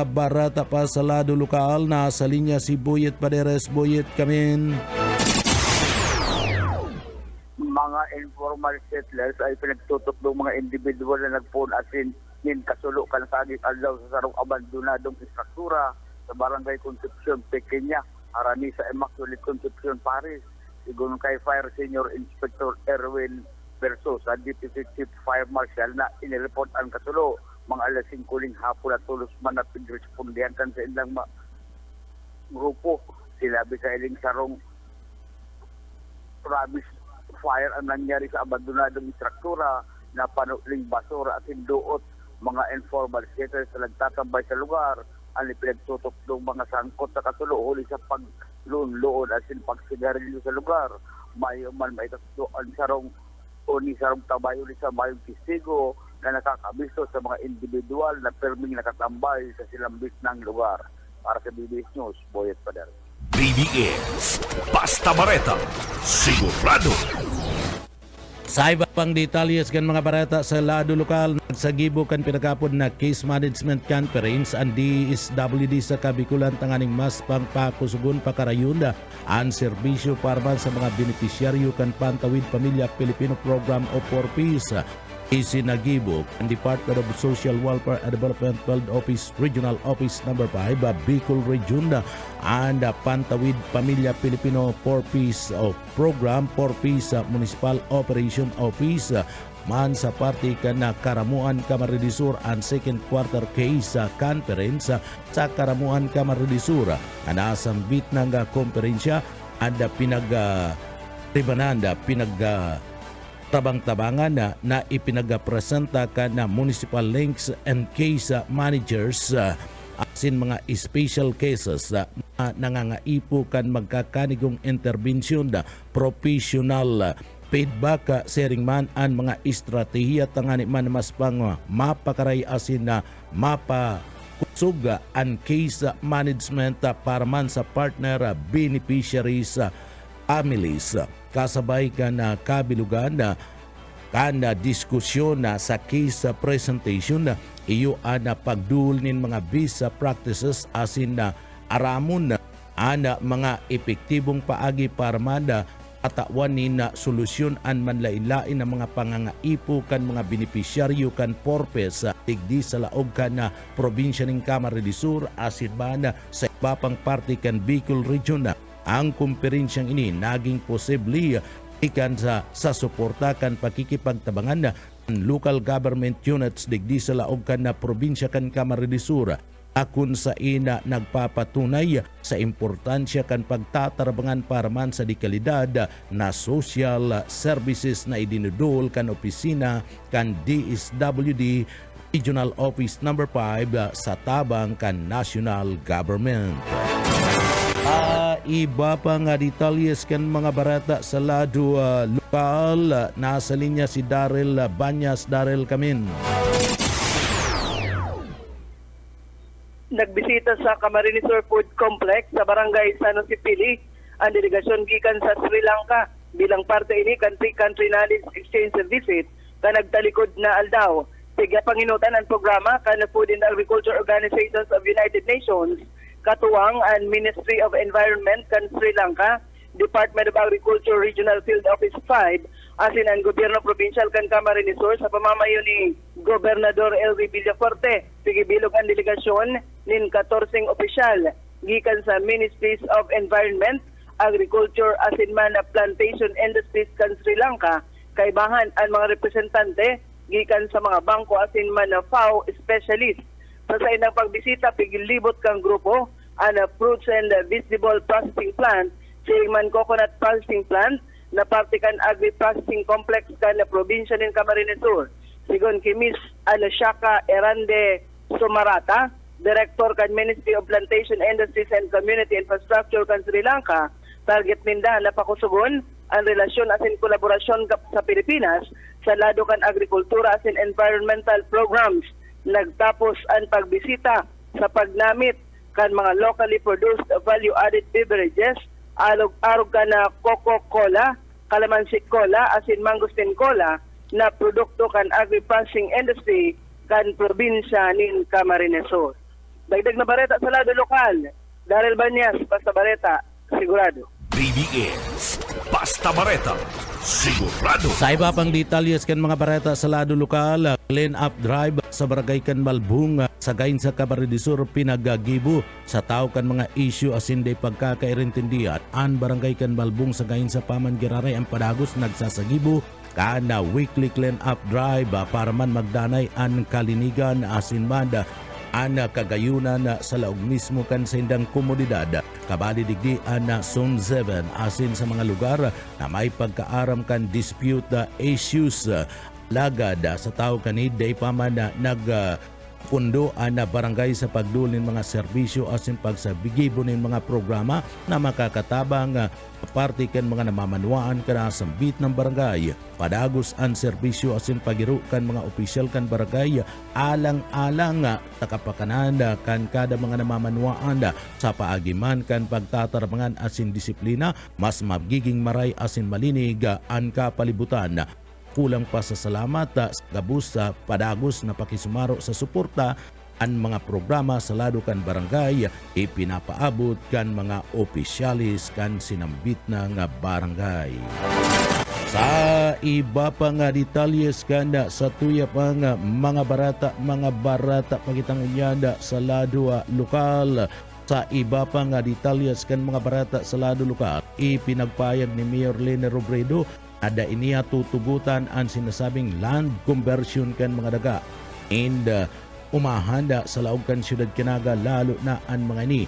barata pa sa lado lokal na sa linya si Boyet Paderes. Boyet kamin. Mga informal settlers ay pinagtutok ng mga individual na nagpuon asin nin kasulo kan sa agit adlaw sa sarong abandonadong istruktura sa Barangay Concepcion, Pequeña, harani sa Immaculate Concepcion, Paris. Sigun kay Fire Senior Inspector Erwin Verso sa Deputy Chief Fire Marshal na inireport ang kasulo mga alas 5 hapon at tulos man at pinrespondihan kan sa ilang grupo. Silabi sa iling sarong Travis fire ang nangyari sa abandonadong istruktura na panukling basura at hinduot mga informal settlers na nagtatambay sa lugar ang ipinagtutok ng mga sangkot sa kasulo huli sa paglunloon at pagsigarilyo sa lugar. Mayo man maitatloan sarong ni sarong tabayo ni sa mayong testigo na nakakabisto sa mga individual na perming nakatambay sa silambis ng lugar. Para sa BBS News, Boyet Pader. BBS Basta Bareta Sigurado. Sa iba pang detalyes kan mga barata sa lado lokal, nagsagibo kan pinagapod na Case Management Conference ang DSWD sa Kabikulan tanganing mas pangpakusugon pakarayunda ang serbisyo para sa mga benepisyaryo kan Pantawid Pamilya Pilipino Program o 4Ps. Isinagibo ang Department of Social Welfare and Development Field Office Regional Office No. 5 Bicol Region and Pantawid Pamilya Pilipino 4Ps of Program 4Ps Municipal Operation Office man sa party kan na Karamuan Camarines Sur ang second quarter case conference sa Karamuan Camarines Sur. Anasambit ng komperensya ada pinag-tribananda tabang-tabangan na ipinagapresenta ka na municipal links and case managers asin mga special cases na nangangaipo kan magkakanigong intervensyon na professional feedback sharing man ang mga estratehiya tangani man mas pang mapakaray asin na mapakusuga ang case management para man sa partner beneficiaries families. Kasabay ka na kabilugan na kana diskusyon na sa case presentation na iyo ana pagduol nin mga visa practices asin na aramon na ana mga epektibong paagi para manda atawan ni na solusyon an manlain-lain na mga pangangaipo kan mga benepisyaryo kan porpes sa tigdi sa laog kan na probinsya ng Camarines Sur asin man sa iba pang parte kan Bicol Region na ang komperensyang ini naging posible ikan sa suporta kan pakikipagtabangan na local government units digdi sa laog kan na probinsya kan Camarines Sur akun sa ina nagpapatunay sa importansya kan pagtatarabangan para man sa dekalidad na social services na idinudol kan opisina kan DSWD Regional Office No. 5 sa tabang kan national government. Iba pa nga detalyes kan mga barata sa lado lokal. Nasa linya si Daryl Banyas. Daryl Kamin. Nagbisita sa Camarines Sur Food Complex sa Barangay San Jose Pili ang delegasyon gikan sa Sri Lanka bilang parte ini country knowledge exchange visit ka nagtalikod na aldaw. Tiga panginutan ang programa kan Food and Agriculture Organizations of United Nations, katuwang ang Ministry of Environment kan Sri Lanka, Department of Agriculture Regional Field Office 5, asin ang gobyerno provincial kan Camarines Sur sa pamamayo ni Gobernador Elvi Villafuerte. Sige bilog ang delegasyon nin 14 opisyal gikan sa Ministries of Environment, Agriculture, asin man Plantation Industries kan Sri Lanka, kaibahan ang mga representante gikan sa mga bangko asin man FAO specialist. Sa sainang pagbisita pigilibot kang grupo ang fruits and vegetable processing plant, Sirman Coconut Processing Plant na partikan agri-processing complex kan na probinsya ng Camarines Sur. Sigon Kimis Shaka Erande Sumarata, Director kan Ministry of Plantation Industries and Community Infrastructure kan Sri Lanka, target minda na pakusugon ang relasyon asin kolaborasyon sa Pilipinas sa lado kan agrikultura asin environmental programs. Nagtapos ang pagbisita sa pagnamit kan mga locally produced value-added beverages, arog ka na Coca-Cola, Calamansi Cola, asin Mangosteen Cola na produkto kan agri-processing industry kan probinsya ng Camarines Sur. Dagdag na bareta sa lado lokal, Daryl Banyas, Basta Bareta, sigurado. BBS Basta Bareta, sigurado. Sa iba pang detalyes kan mga bareta sa lado lokal, clean up drive sa barangay kan Malbung sa gayon sa Camarines Sur pinagagibo sa tao kan mga issue asin day pagkakairintindihan an barangay kan Malbung sa gayon sa Paman Giraray ang padagos nagsasagibo kana weekly clean up drive para man magdanay an kalinigan asin man an kagayunan sa laog mismo kan sa indang komunidad. Kabali digdi an Zone 7 asin sa mga lugar na may pagkaaram kan dispute issues lagad sa tao kanid day pa man pundo ang barangay sa pagdulin mga serbisyo asin pagsabigibo ng mga programa na makakatabang parte kan mga namamanwaan kana sambit ng barangay. Padagos ang serbisyo asin pagiru kan mga opisyal kan barangay alang-alang takapakanan kan kada mga namamanwaan sa paagiman kan pagtatarbangan asin disiplina mas magiging maray asin malinig ang kapalibutan. Kulang pa sa salamat sa gabus sa padagos na pakisumaro sa suporta ang mga programa sa lado kan barangay ipinapaabot kan mga opisyalis kan sinambit na nga barangay. Sa iba pa nga detalyes kanda sa tuya pa nga mga barata pagitang unyada sa lado lokal. Sa iba pa nga detalyes kan mga barata sa lado lokal ipinagpayag ni Mayor Lene Robredo ada iniya tutugutan ang sinasabing land conversion kan mga daga and umahanda sa laog kan siyudad Kinaga lalo na ang mga ni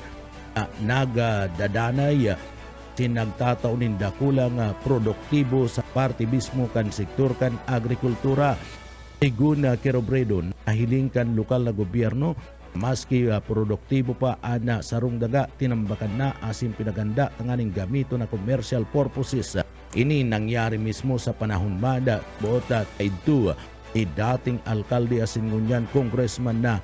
nagdadanay sinagtataunin dakulang produktibo sa parte mismo kan sektor kan agrikultura. Sigun Robredo nahiling kan lokal na gobyerno maski produktibo pa ana sarong daga tinambakan na asin pinaganda tanganing gamito na commercial purposes. Ini nangyari mismo sa panahon mada bota kay dating alkalde asin ngunyan congressman na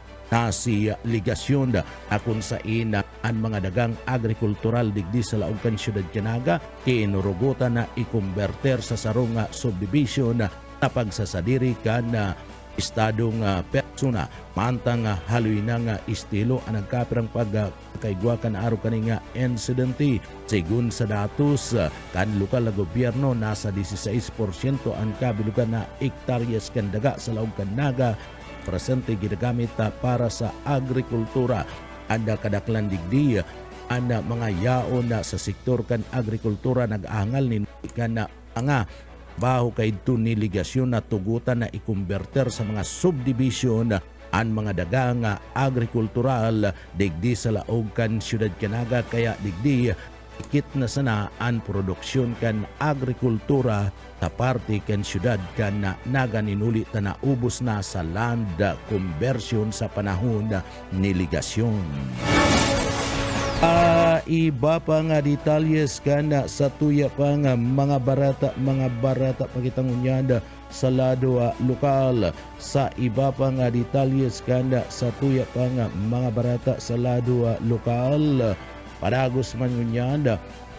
si Ligasyon akon sa ina ang mga dagang agrikultural digdi sa laog kan siyudad Kinaga kinurugutan na ikumberter sa sarong subdivision na pagsasadiri kan estadong persona mantang haluin nga estilo ang nagkapirang pagkaigwa kan araw kaninga insidente. Sigun sa datos kan lokal na gobyerno nasa 16% ang kabilugan na hektaryas kan daga sa laog kan Naga presente ginagamit para sa agrikultura. Anda kadaklan digdi anda mga yaon na sa sektor kan agrikultura nag-angal ni kan nga baho kay ito ni Ligasyon na tugutan na ikumberter sa mga subdivision ang mga dagang agrikultural digdi sa laog kan siyudad Kinaga kaya digdi ikit na sana ang produksyon kan agrikultura sa parte kan siyudad kan naganinulit na ubos na sa land conversion sa panahon ni Ligasyon. Iba pa nga detalyes kana sa tuya pa nga mga barata pakitang unyada sa lado lokal. Sa iba pa nga detalyes kana sa tuya pa nga mga barata sa lado lokal. Padagos man unyada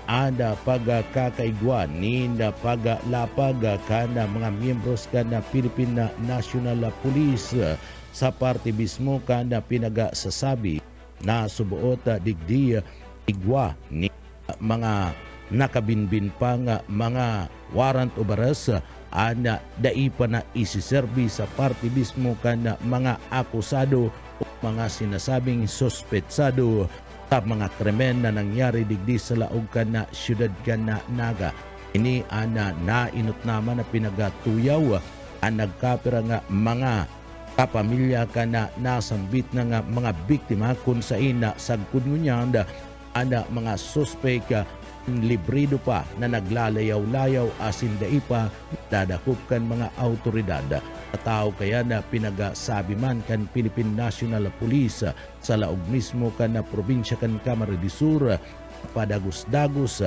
ada pagkakaigwa ninda paglapag kana mga miyembros kana Philippine National Police sa parte mismo kana pinagasasabi na subuot digdi igwa ni mga nakabinbin pa nga mga warrant of arrest ana dai pa na isiserbi sa parte mismo kana mga akusado o mga sinasabing suspetsado sa mga krimen na nangyari digdi sa laog kana syudad kana Naga. Ini ana nainot naman na pinagatuyaw ang nagkapira nga mga kapamilya kana nasambit na nga mga biktima kung sa ina sagkod ngunyan ana mga suspek librido pa na naglalayaw-layaw asin dai pa dadakop kan mga autoridad. Tao kaya na pinagasabi man kan Philippine National Police sa laog mismo kan na probinsya kan Camarines Sur padagos-dagos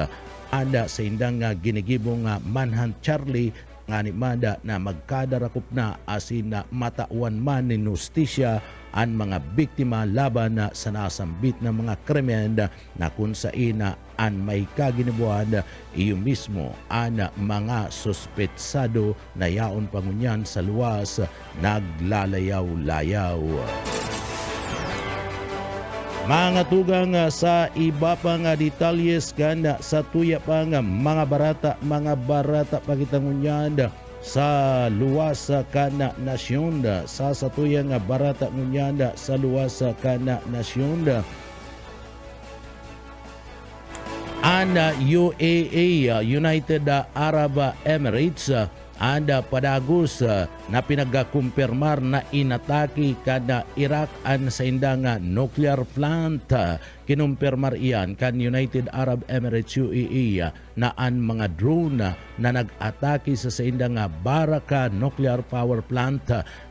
ada sa indang ginigibong Manhunt Charlie nga ni Mada na magkadarakop na asin na matawan man ni justisya ang mga biktima laban sa nasambit na mga krimen na kung sa ina an may kaginibuan iyo mismo ang mga suspetsado na yaon pangunyan sa luwas naglalayaw-layaw. Mga tugang sa iba pang detalyes kan sa tuya pang mga barata pagitangunyan sa luwas kana nasyon sa satuyang barata ngunyan sa luwas kana nasyon ang UAE United Arab Emirates anda padagos na pinagakumpirmar na inatake kada Iraq an sa indang nuclear plant. Kinumpirmar iyan kan United Arab Emirates UAE na ang mga drone na nag-atake sa indang Baraka nuclear power plant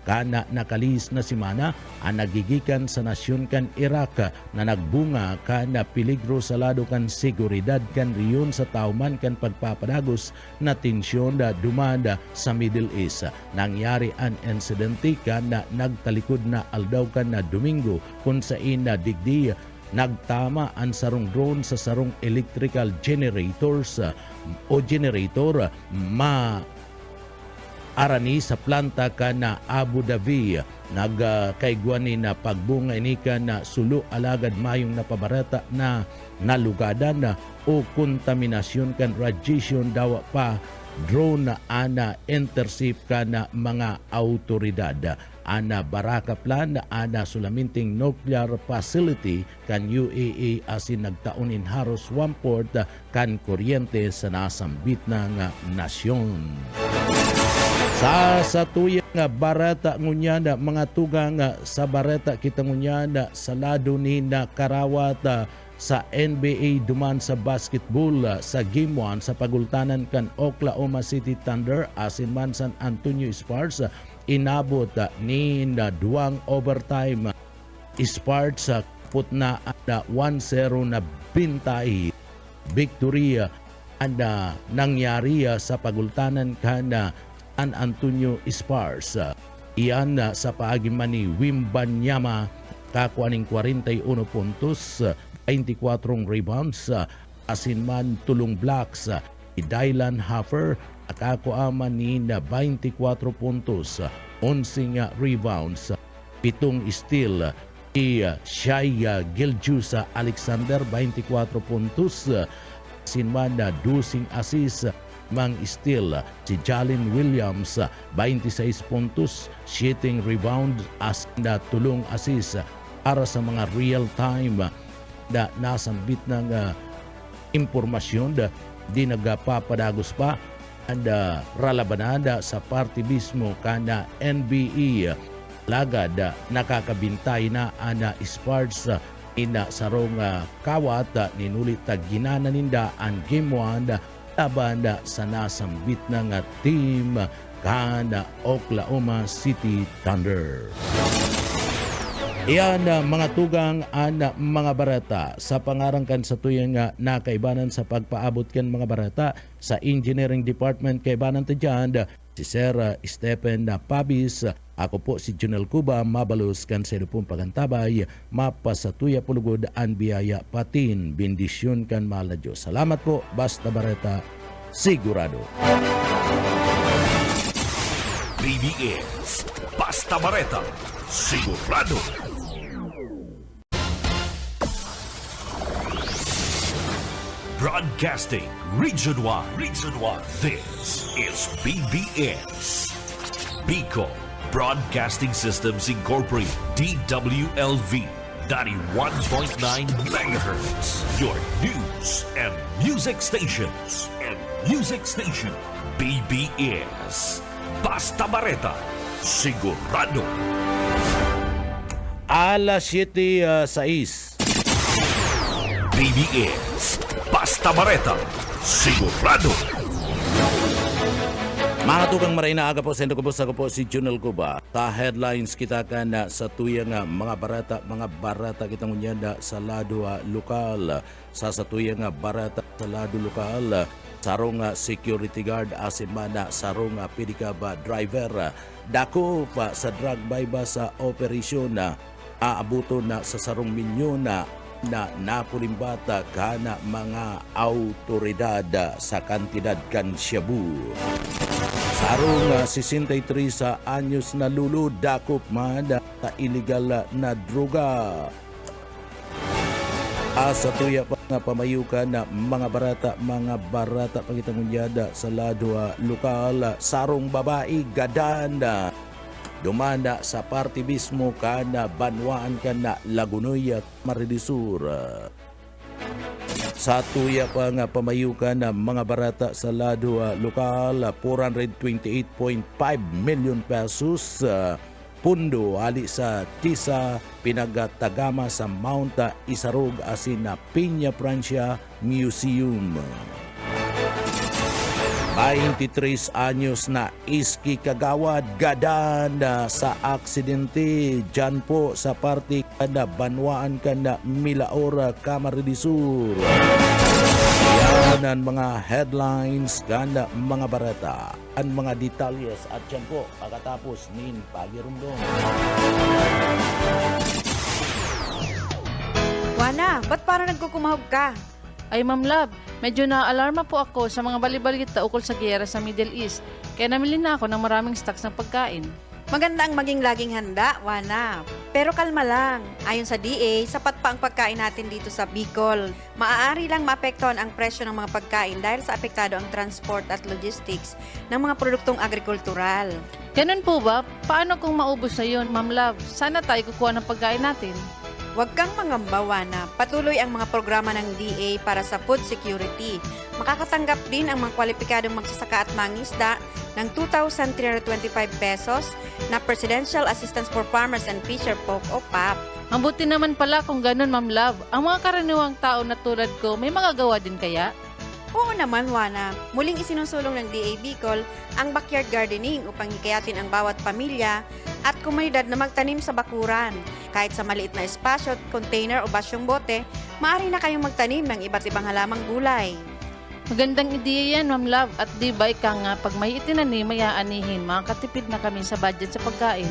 kana nakalis na simana ang nagigikan sa nasyon kan Iraq na nagbunga kana peligro sa lado kan seguridad kan riyon sa tauman kan pagpapadagos na tensyon da dumanda sa Middle East. Nangyari ang insidente kana nagtalikod na aldaw kan na Domingo kung sa ina digdi nagtama ang sarong drone sa sarong electrical generators o generator arani sa planta kana Abu Dhabi. Nagkaigwan ni na pagbunga ini ka na sulo alagad mayong napabarata na nalugadan o kontaminasyon kan radiation daw pa drone na ana intercept ka na mga autoridad. Ana Baraka plan na ana sulaminting nuclear facility kan UAE asin nagtaunin haros 1/4 kan kuryente sa nasambit ng nasyon. Sa tuyang barata ngunyanda mga tugang sa barata kita ngunyanda sa lado ni na karawat sa NBA duman sa basketball sa Game 1 sa pagultanan kan Oklahoma City Thunder asin man San Antonio Spurs inabot ni na duwang overtime Spurs sa putna ada 1-0 na bintay victory anda nangyari sa pagultanan kan San Antonio Spurs. Iyan sa paagiman ni Wembanyama kakuaning 41 puntos 24 rebounds asin man tulong blocks Dylan Huffer akakuaman ni na 24 puntos 11 rebounds 7 steal Shai Gilgeous Alexander 24 puntos asin man na 12 assist mang steal si Jalen Williams 26 puntos 7 rebound asin na tulong assist para sa mga real time na nasambit ng impormasyon di nagapapadagos pa ang ralabanada sa parte mismo kana NBA lagad nakakabintay na ana Spurs ina sarong kawat ninulit ginana ninda ang game 1 laban sa nasambit ng team kana Oklahoma City Thunder. Iyan mga tugang ana mga barata sa pangarangkan sa tuyang nakaibanan sa pagpaabot kan mga barata sa Engineering Department kaibanan ta dyan si Sir Stephen Pabis Ako po si Junel Cuba, mabalos kan sa pong pagantabay, mapasatuya pulugod ang biyaya patin, bendisyon kan mahal na Diyos. Salamat po, Basta Bareta, sigurado. BBS Basta Bareta, sigurado. Broadcasting Region 1. This is BBS. Bicol Broadcasting Systems Incorporated. DWLV 91.9 MHz. Your news and music stations. BBS. Basta Bareta. Sigurado. Alas 7:06. BBS. Basta Bareta. Sigurado. Mga tukang marina aga po, sendo ko po si Junel Cuba. Sa headlines kita ka na sa tuyang mga barata kitang unyanda sa lado lokal. Sa tuyang barata sa lado lokal, sarong security guard asimana sarong pedicab driver. Dako pa sa drug bayba sa operasyon na aabuto na sa sarong milyon na napulimbata kana mga autoridad sa kantidad kan Shabu. Sarong 63 sa anyos na lulu dakop man sa illegal na droga. Sa tuya pa nga pamayukan na mga barata pagitang unyada sa lado lokal, sarong babae gadanda. Dumanda sa party mismo ka na banwaan ka na Lagunoy at Maridisur. Sa tuya pa nga pamayukan na mga barata sa lado lokal, 428.5 million pesos. Pundo ali sa Tisa pinagtagama sa Mount Isarog asin na Piña Francia Museum. 23 anyos na Iski Kagawad gadanda sa aksidente dyan po sa party kada banwaan kada Milaora Camarines. Yan ang mga headlines kada mga barata ang mga detalyes at dyan po pagkatapos nin pagirumdong. Wana, ba't parang nagkukumahog ka? Ay Ma'am Love, medyo na-alarma po ako sa mga balibalita ukol sa giyera sa Middle East. Kaya namili na ako ng maraming stocks ng pagkain. Maganda ang maging laging handa, Wana. Pero kalma lang. Ayon sa DA, sapat pa ang pagkain natin dito sa Bicol. Maaari lang maapektuhan ang presyo ng mga pagkain dahil sa apektado ang transport at logistics ng mga produktong agrikultural. Ganun po ba? Paano kung maubos na yun, Ma'am Love? Sana tayo kukuha ng pagkain natin. Huwag kang mangamba, Wana. Patuloy ang mga programa ng DA para sa food security. Makakatanggap din ang mga kwalipikadong magsasaka at mangisda ng 2,325 pesos na Presidential Assistance for Farmers and Fisher Folk o PAP. Mabuti naman pala kung ganun, Ma'am Love. Ang mga karaniwang tao na tulad ko, may magagawa din kaya? Oo naman, Wana. Muling isinusulong ng DA Bicol ang backyard gardening upang hikayatin ang bawat pamilya at komunidad na magtanim sa bakuran. Kahit sa maliit na espasyo, container o basyong bote, maaari na kayong magtanim ng iba't ibang halamang gulay. Magandang ideya yan, Ma'am Love. At di ba ika nga, pag may itinanim, may aanihin, makakatipid na kami sa budget sa pagkain.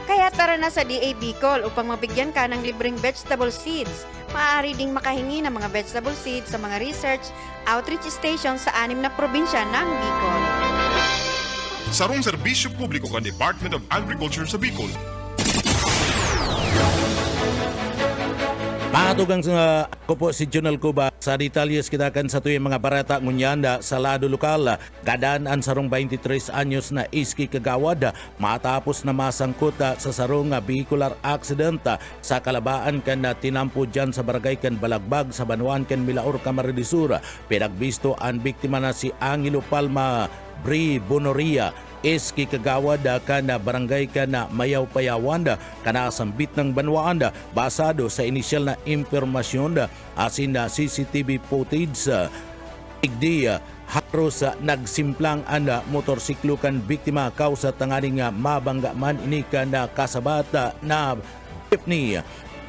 Kaya tara na sa DA Bicol upang mabigyan ka ng libreng vegetable seeds. Maaari ding makahingi ng mga vegetable seeds sa mga research outreach stations sa 6 na probinsya ng Bicol. Sarong serbisyo publiko kan Department of Agriculture sa Bicol. Matugang ako po si Junel Cuba. Sa detalyes kita kan sa tuyang mga barata ngunyanda sa lado lokal. Gadaan ang sarong 23 anyos na Iski Kagawad matapos na masangkot sa sarong vehicular accident sa kalabaan kan na tinampo dyan sa barangay kan Balagbag sa Banuan kan Milaor Camarines. Pinagbisto ang biktima na si Angelo Palma Bri Bonoria. Iski Kagawad kana barangay kana Mayaw Payawanda kana sambit ng Banwaan basado sa inisyal na impormasyon asin na CCTV footage. Igdi haros nagsimplang ang motorsiklo kan biktima kausa tanganing mabangga man ini kana kasabata na jeepney.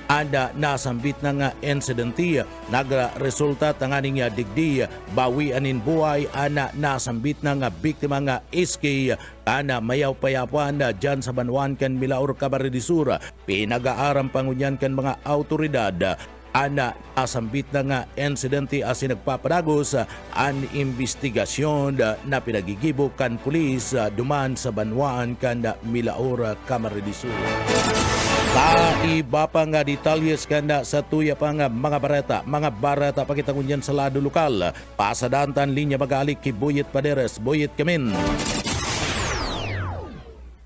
Anda nasambit na nga insidente nagresulta tanganing digdi bawianin buhay ana nasambit na nga biktima nga iski ana mayaw payapuan dyan sa Banwan kan Milaor Camarines pinag-aaram pangunyan kan mga autoridad ana nasambit na nga insidente asin nagpapadagos an investigasyon na pinagigibo kan pulis duman sa Banwan kan Milaor Camarines. Iba pa nga detalyes kanda sa tuya pa nga mga barata pakitangunyan sa lado lokal. Pasadantan linya magalik ki Buyet Paderes, Buyet Kamin.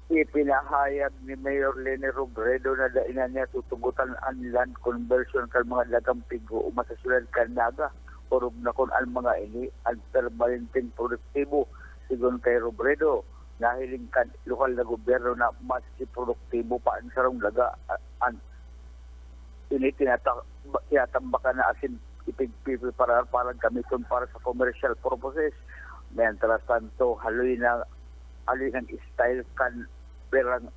Ipinahayag ni Mayor Leni Robredo na dainan niya tutugutan ang land conversion kan mga dagang pigo umasasulan kan naga. Orog na kon ang mga ini ang permanenteng produktibo sigon kay Robredo. Nahilingkan lokal na gobyerno na mas produktibo pa ang sarong laga ini tinatambakan na asin ipigpipil para gamiton para sa commercial purposes. Mientras tanto haloy ng style kan perang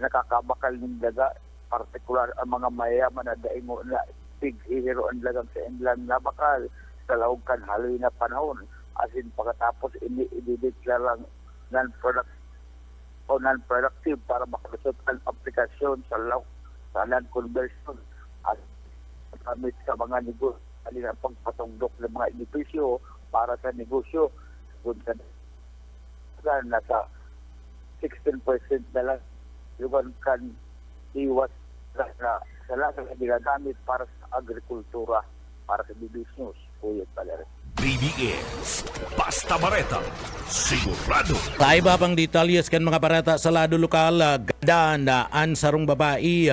nakakabakal ng laga partikular ang mga mayaman na daingo na hihiro ang lagang sa inland na bakal sa laog kan haloy na panahon asin pagkatapos idideklarang non-productive para makalusot ang aplikasyon sa land conversion at gamit sa mga negosyo alin ang pagpatungdok ng mga edipisyo para sa negosyo kung nasa 16% na lang yung kan iwas na sa lahat ng ginagamit para sa agrikultura para sa business Buyet Paderes. BBS Basta Bareta sigurado. Sa iba pang detalyes kan mga barata sa lado lokal, ganda na an sarong babae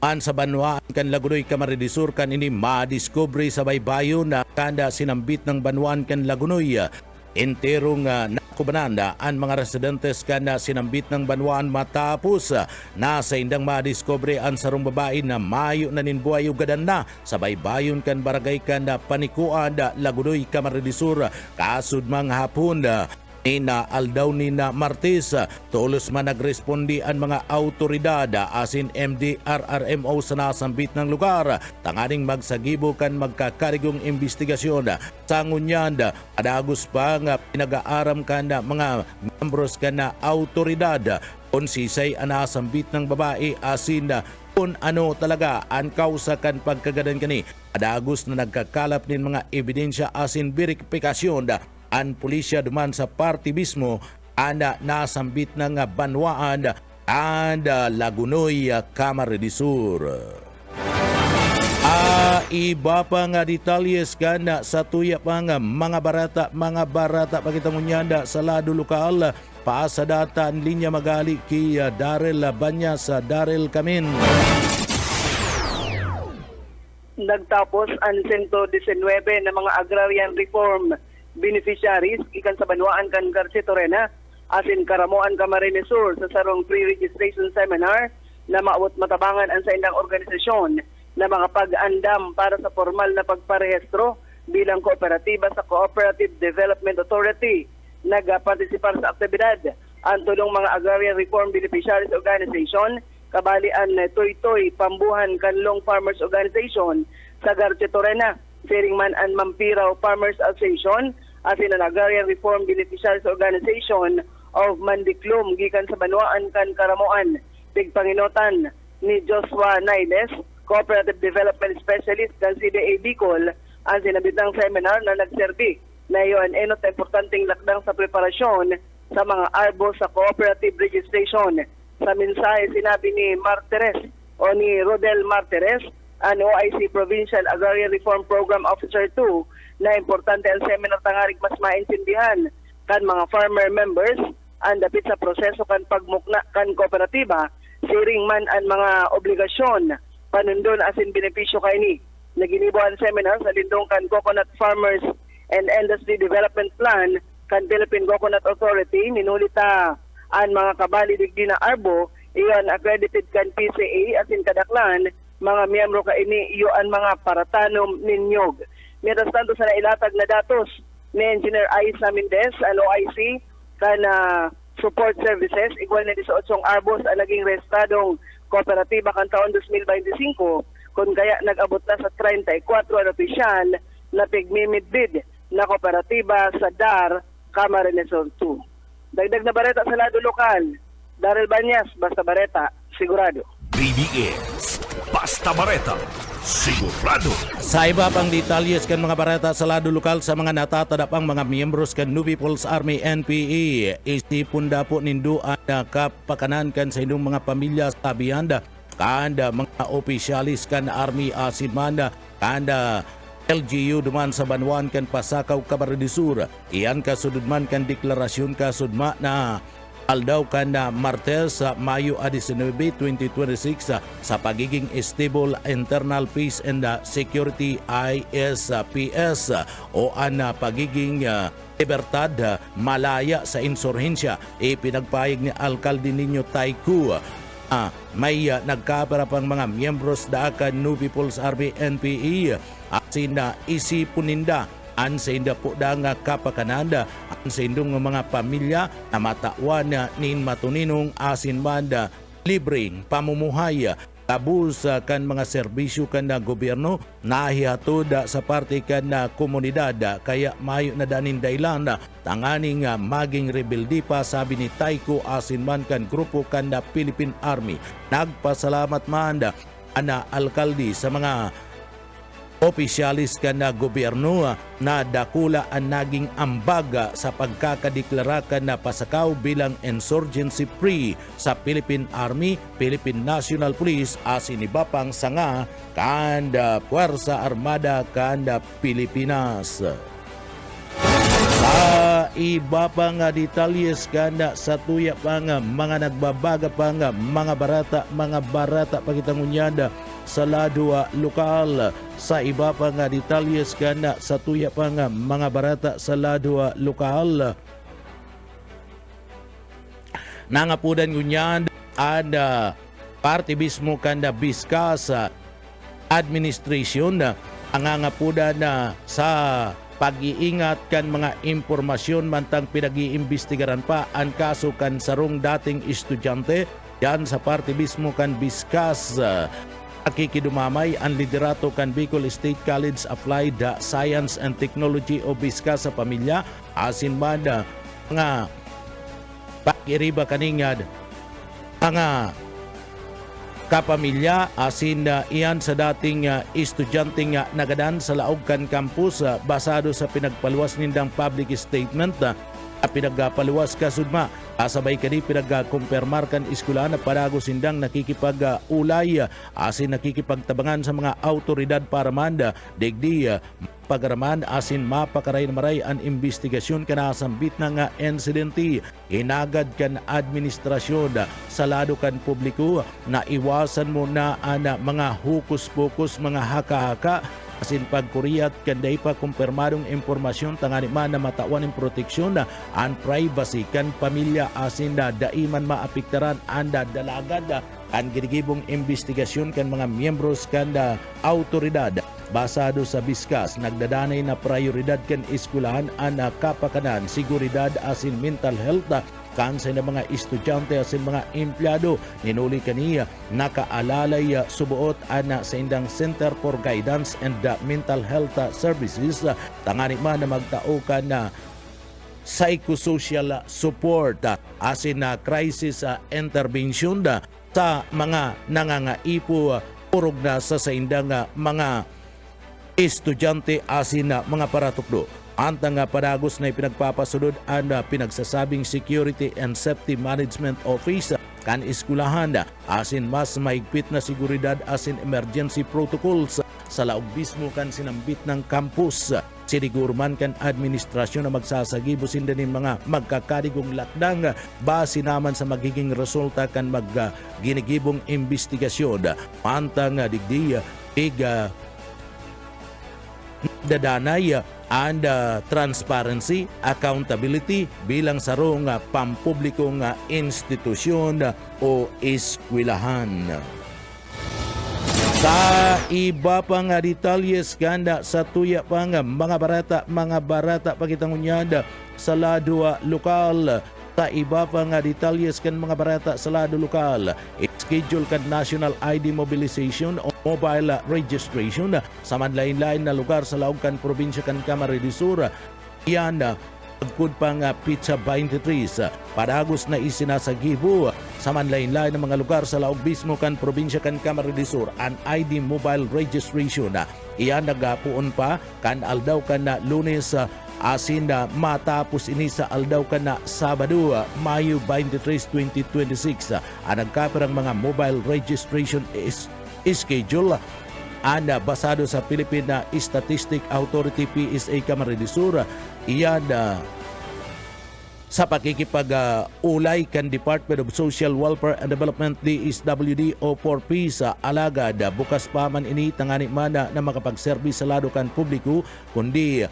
an sa Banwaan kan Lagunoy Camarines Sur kan ini madiscovery sa baybayon na kanda sinambit ng Banwaan kan Lagunoy. Enterong nakubananda ang mga residentes kanda sinambit ng Banwaan matapos na sa indang madiscovery ang sarong babae na mayo na ninbuhay ugadan na sa baybayon kan barangay kanda Panikuan Lagunoy Camarines Sur kasud mga hapon Nina aldaw ni na Martes, tulos man nagrespondi ang mga autoridad asin MDRRMO sa nasambit ng lugar. Tanganing magsagibo kan magkakarigong investigasyon. Sa ngunyan, adagos pa nga pinag-aaram ka na mga membros ka na autoridad kung sisay ang nasambit ng babae asin kung ano talaga ang kausa kan pagkagadan kani. Adagos na nagkakalap nin mga ebidensya asin verifikasyon ang pulisya duman sa party mismo ana nasambit ng Banwaan and Lagunoy Camarines Sur. Iba pa nga detalyes kana sa tuya pa nga mga barata pakitangunyanda sa lado lokal paasa data ang linya magali ki Darrell Banyas Darrell Kamin. Nagtapos ang 119 na mga agrarian reform beneficiaries ikan sa Banwaan kan Garcetorena asin Karamoan Camarines Sur sa sarong pre-registration seminar na maawat matabangan ang sa indang organisasyon na mga pag-andam para sa formal na pagparehistro bilang kooperatiba sa Cooperative Development Authority. Nagpartisipar sa aktibidad ang tulong mga agrarian reform beneficiaries organization kabali ang Toy Pambuhan Kanlong Farmers Organization sa Garcetorena. Siring man ang Mampiraw Farmers Association asin ang Agrarian Reform Beneficiaries Organization of Mandiklum gikan sa Banwaan kan Karamoan. Tigpanginotan ni Joshua Nailes, Cooperative Development Specialist kan CDA Bicol, ang sinabitang seminar na nagserbi na iyon enot importanteng lakdang sa preparasyon sa mga arbo sa cooperative registration. Sa mensahe sinabi ni Martires o ni Rodel Martires, ang OIC Provincial Agrarian Reform Program Officer 2 na importante ang seminar tangarig mas maintindihan kan mga farmer members ang dapit sa proseso kan pagmukna kan kooperatiba siring man ang mga obligasyon panundon asin benepisyo kay ni. Naginibo ang seminar sa lindong kan Coconut Farmers and Industry Development Plan kan Philippine Coconut Authority minulita ang mga kabali digdi na arbo iyon accredited kan PCA asin kadaklan mga miyembro ka ini iyo ang mga paratanom ninyog. Mientras tanto sa nailatag na datos ni Engineer Aisa Mendez, ang OIC, kana support services, igual na 18 arbos ang naging restadong kooperatiba kan taon 2025, kung kaya nag-abot na sa 34 na opisyal na pigmimidbid na kooperatiba sa DAR Camarines Sur 2. Dagdag na bareta sa lado lokal, Daryl Banyas, Basta Bareta, sigurado. BBS Basta Bareta, sigurado. Sa iba pang detalyes kan mga barata sa lado lokal sa mga natatadapang mga miyembros kan New People's Army NPA, istipunda po nindo ang kapakanan kan sa inyong mga pamilya sa biyanda, kanda mga opisyalis kan Army Asimanda, kanda LGU duman sa Banwan kan Pasakaw Camarines Sur. Iyan kasudod man kan deklarasyon kasudma na aldaw kan na Martes sa Mayo 19, 2026 sa pagiging stable internal peace and security ISPS o ang pagiging libertad malaya sa insurhensya. Ipinagpahayag ni Alkalde Nino Tayku may nagkapara pang mga miyembros daakan New People's Army NPA asin na isipuninda an sa inda po da nga kapakananda an sa indong mga pamilya na matawan nin matuninong asin manda libreng pamumuhay tabus kan mga serbisyo kan na gobyerno nahihatod sa parte kan na komunidad kaya mayo na danin dailan tanganing maging rebelde pa sabi ni Tayku asin man kan grupo kan na Philippine Army. Nagpasalamat man ana alkalde sa mga opisyalis ka na gobyerno na dakula ang naging ambaga sa pagkakadeklara ka na Pasakaw bilang insurgency free sa Philippine Army, Philippine National Police asin iba pang sanga kanda Puwersa Armada kanda Pilipinas. Sa iba pa nga detalyes kanda sa tuya pa nga mga nagbabaga pa nga mga barata pagitangunyada sa lado lokal. Sa iba pa nga detalyes kanda sa tuya pa nga mga barata sa lado lokal. Nangapudan ngunyan ada parte mismo kanda Biskas administration ang nangapudan na sa pag-iingat kan mga impormasyon mantang pinag-iimbestigaran pa ang kaso kan sarong dating estudyante yan sa parte mismo kan Biskas. Akikidumamay ang liderato kan Bicol State College Applied Science and Technology o Biskas sa pamilya asin man nga pag-iriba kaningad mga kapamilya asin iyan sa dating estudyante nga nagadan sa laog kan campus basado sa pinagpaluwas nindang public statement pinagpaluwas kasudma asabay kani pinagkumpirmar kan eskwelahan na padago sindang nakikipag-ulay asin nakikipagtabangan sa mga autoridad para manda digdi pagaraman asin mapakaray na maray ang investigasyon kana sambit na nga insidente hinagad kan administrasyon sa lado kan publiko na iwasan mo na ana mga hukus-pukus mga haka-haka asin pagkuriyat kanday pa kumpirmadong impormasyon tangani man na matawan ng proteksyon na ang privacy kan pamilya asin na daiman maapektaran anda dalagad ang ginigibong investigasyon kan mga miyembros kan autoridad basado sa Biskas nagdadanay na prioridad kan eskwelahan ang kapakanan, seguridad asin mental health kansay na mga estudyante asin mga empleyado ninuli kaniya nakaalalay subuot ana sa indang Center for Guidance and Mental Health Services tangani man na magtao ka na psychosocial support asin na crisis intervention sa mga nangangaipo purog na sa indang mga estudyante asin na mga paratukdo. Antang padagos na ipinagpapasunod ang pinagsasabing Security and Safety Management Office kan eskwelahan asin mas maigpit na seguridad asin emergency protocols sa laog mismo kan sinambit ng campus. Sinigurman kan administrasyon na magsasagibo sindanin mga magkakadigong lakdang base naman sa magiging resulta kan magginigibong investigasyon. Antang digdi dadanay and transparency, accountability bilang sarong pampublikong institusyon o eskwelahan. Sa iba pang detalyes kanda sa tuya pang mga barata pagitangunyada sa lado lokal Sa iba pa nga detalyes kan mga barata sa lado lokal, schedule kan national ID mobilization o mobile registration sa manlain-lain na lugar sa laog kan probinsya kan Camarines Sur. Iyan pagkud pa nga Pizza 23 padagos na isinasagibo sa manlain-lain na mga lugar sa laog mismo kan probinsya kan Camarines Sur an ID mobile registration. Iyan nagapuon pa kan aldaw kan na Lunes asin na matapos ini sa aldaw ka na Sabado, Mayo 23, 2026. Ang nagkapirang mga mobile registration schedule basado sa Philippine Statistic Authority PSA Camarines Sur. Iyan sa pakikipag-ulay kan Department of Social Welfare and Development DSWD o 4P sa alagad. Bukas pa man ini tangani man na makapagservis sa lado kan publiko kundi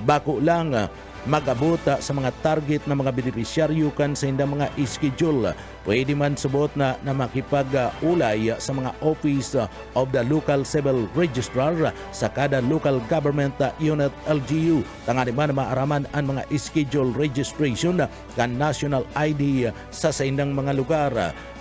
bako lang mag-abot sa mga target na mga benepisyaryo kan sa indang mga schedule. Pwede man subot na makipag-ulay sa mga office of the local civil registrar sa kada local government unit LGU. Tangani man maaraman ang mga schedule registration kan national ID sa indang mga lugar.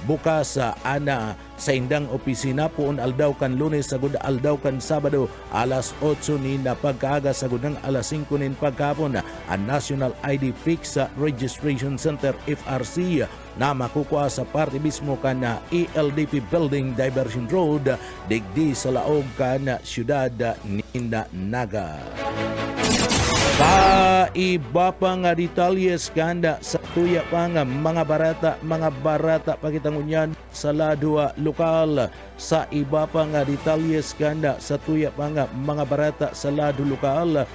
Bukas ana sa indang opisina puon aldaw kan Lunes sagud aldaw kan Sabado alas 8 ni na pagkaaga sagud ng alas 5 nin pagkapon ang National ID Fix Registration Center FRC na makukuha sa parte mismo kan ELDP Building Diversion Road digdi sa laog kan siyudad ni Naga. Pa iba pa nga detalyes kanda sa tuya pa nga mga barata pakitangunyan sa lado lokal. Sa iba pa nga detalyes kanda sa tuya pa nga mga barata sa lado lokal.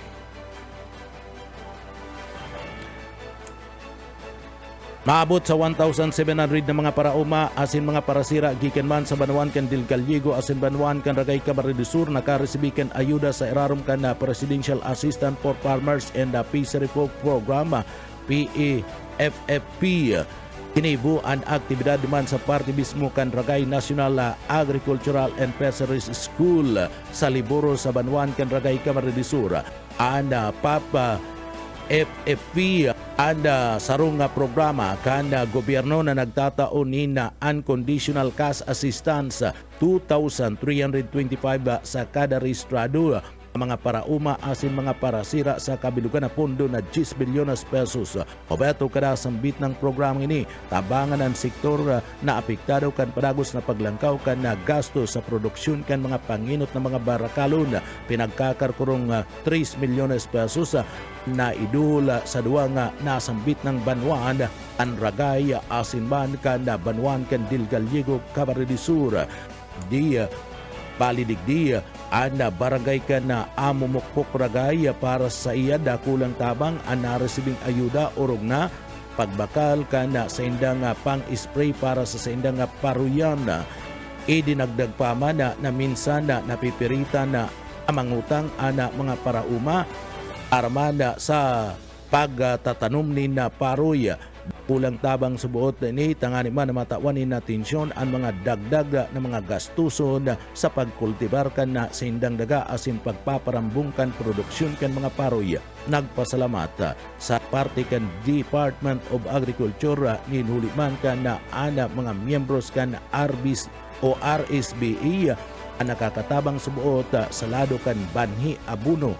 Maabot sa 1,700 na mga parauma asin mga parasira gikan man sa Banuan kan Dilgaliego asin Banuan kan Ragay Camarines Sur nakaresibi kan ayuda sa irarom kan Presidential Assistant for Farmers and Fishery Folk Program PAFFP. Kinibu ang aktibidad man sa parte mismo kan Ragay National Agricultural and Fisheries School sa Liboro sa Banuan kan Ragay Camarines Sur. Ang Papa FFP sarong nga programa kan gobyerno na nagtataon ni na unconditional cash assistance 2,325 sa kada rehistrado mga parauma asin mga parasira sa kabilugan na pondo na 10 bilyones pesos. Obeto kada sambit ng programa ini tabangan ang sektor na apektado kan padagos na paglangkaw kan na gasto sa produksyon kan mga panginot na mga barakalon pinagkakarkurong 3 milyones pesos na idula sa duwa nga nasambit ng Banuan ang Ragay asin man kan na Banuan kan Dilgaliego Camarines Sur. Di balidigdi ang barangay ka na Amumukpok Ragay para sa iya dakulang tabang ang naresibing ayuda orog na pagbakal ka na sa indang pang-spray para sa indang paruyan. Idinagdag pa man na minsan na napipiritan na mangutang ana mga parauma armada sa pagtatanom ni na paroy. Kulang tabang subuot ni tangani man na matawan ni natensyon ang mga dagdag na mga gastuson sa pagkultibar kan na sa indang daga asin pagpaparambong kan produksyon kan mga paroy. Nagpasalamat sa parte kan Department of Agriculture ni nuliman kan na ana mga miyembros kan RBS o RSBE ang nakakatabang subuot sa lado kan Banhi Abuno.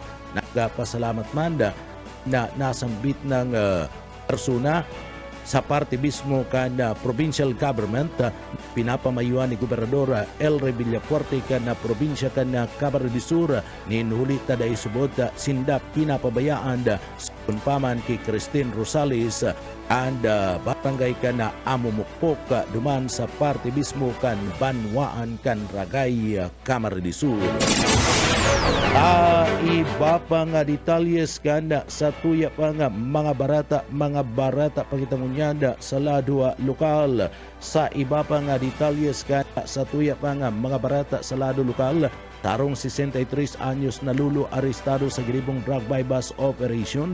Nagpasalamat man na nasambit ng persona sa parte mismo kan provincial government pinapamayuan ni Gobernador El Villafuerte kan probinsya kan Camarines Sur ni nulit taday subot sindap pinapabayaan sa paman kay Christine Rosales and barangay kan Amumukpok duman sa parte mismo kan Banwaan kan Ragay Camarines Sur. Iba pa nga detalyes kanda sa tuya pa nga mga barata pakitangunyan sa lado lokal. Sa iba pa nga detalyes kanda sa tuya pa nga mga barata sa lado lokal. Tarong 63 anyos na lulo arestado sa gilibong drug bypass operation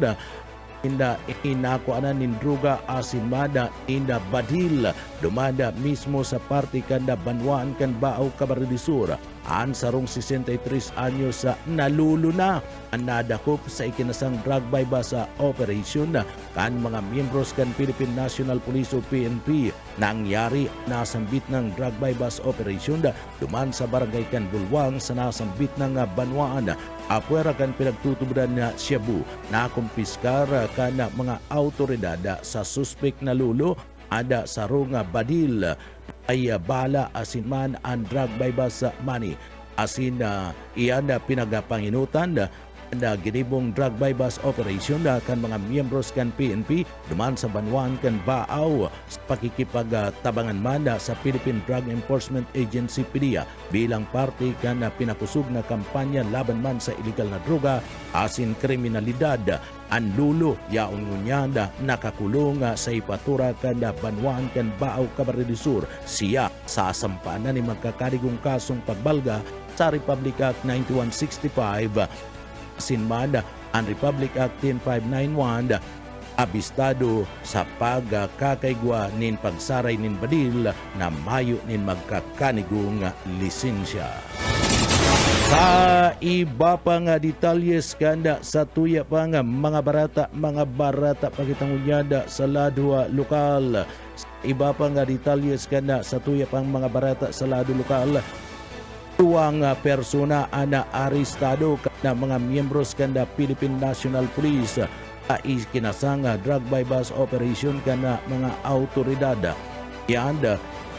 inda inakuanan nin druga asin mada inda badil dumada mismo sa party kanda Banwaan kan Baaw Camarines Sur. Ang sarong 63 anyos sa naluluna ang nadakop sa ikinasang drug bypass sa operation kan mga miyembros kan Philippine National Police o PNP. Nangyari nasambit ng drug bypass operation duman sa barangay kan Bulwang sa nasambit ng Banwaan. Apwera kan pinagtutubudan na Cebu na kumpiskar kan mga autoridad sa suspect na lulo ada sarong badil ay bala asin man ang drug bypass money asin iyan pinagapanginutan na ginibong drug bypass operation kan mga miyembros kan PNP duman sa Banwaan kan Baaw sa pakikipagtabangan man sa Philippine Drug Enforcement Agency PDEA bilang parte kan pinakusog na kampanya laban man sa illegal na droga asin kriminalidad. Ang lulo yaon ngunyanda nakakulong sa ipatura kan Banwaan kan Baaw Camarines Sur. Siya sasampanan ni magkakadigong kasong pagbalga sa Republic Act 9165 sinman ang Republic Act 10591 abistado sa pagkakaigwa nin pagsaray nin badil na mayo nin magkakanigong lisensya. Sa iba pa nga detalyes kanda sa tuya pa nga mga barata pakitangunyada sa ladwa lokal. Sa iba pa nga detalyes kanda sa tuya pang mga barata sa ladwa lokal. Tuwang persona ana arestado na mga miyembros kanda Philippine National Police ay kinasang drug bypass operation kana mga autoridad. Yan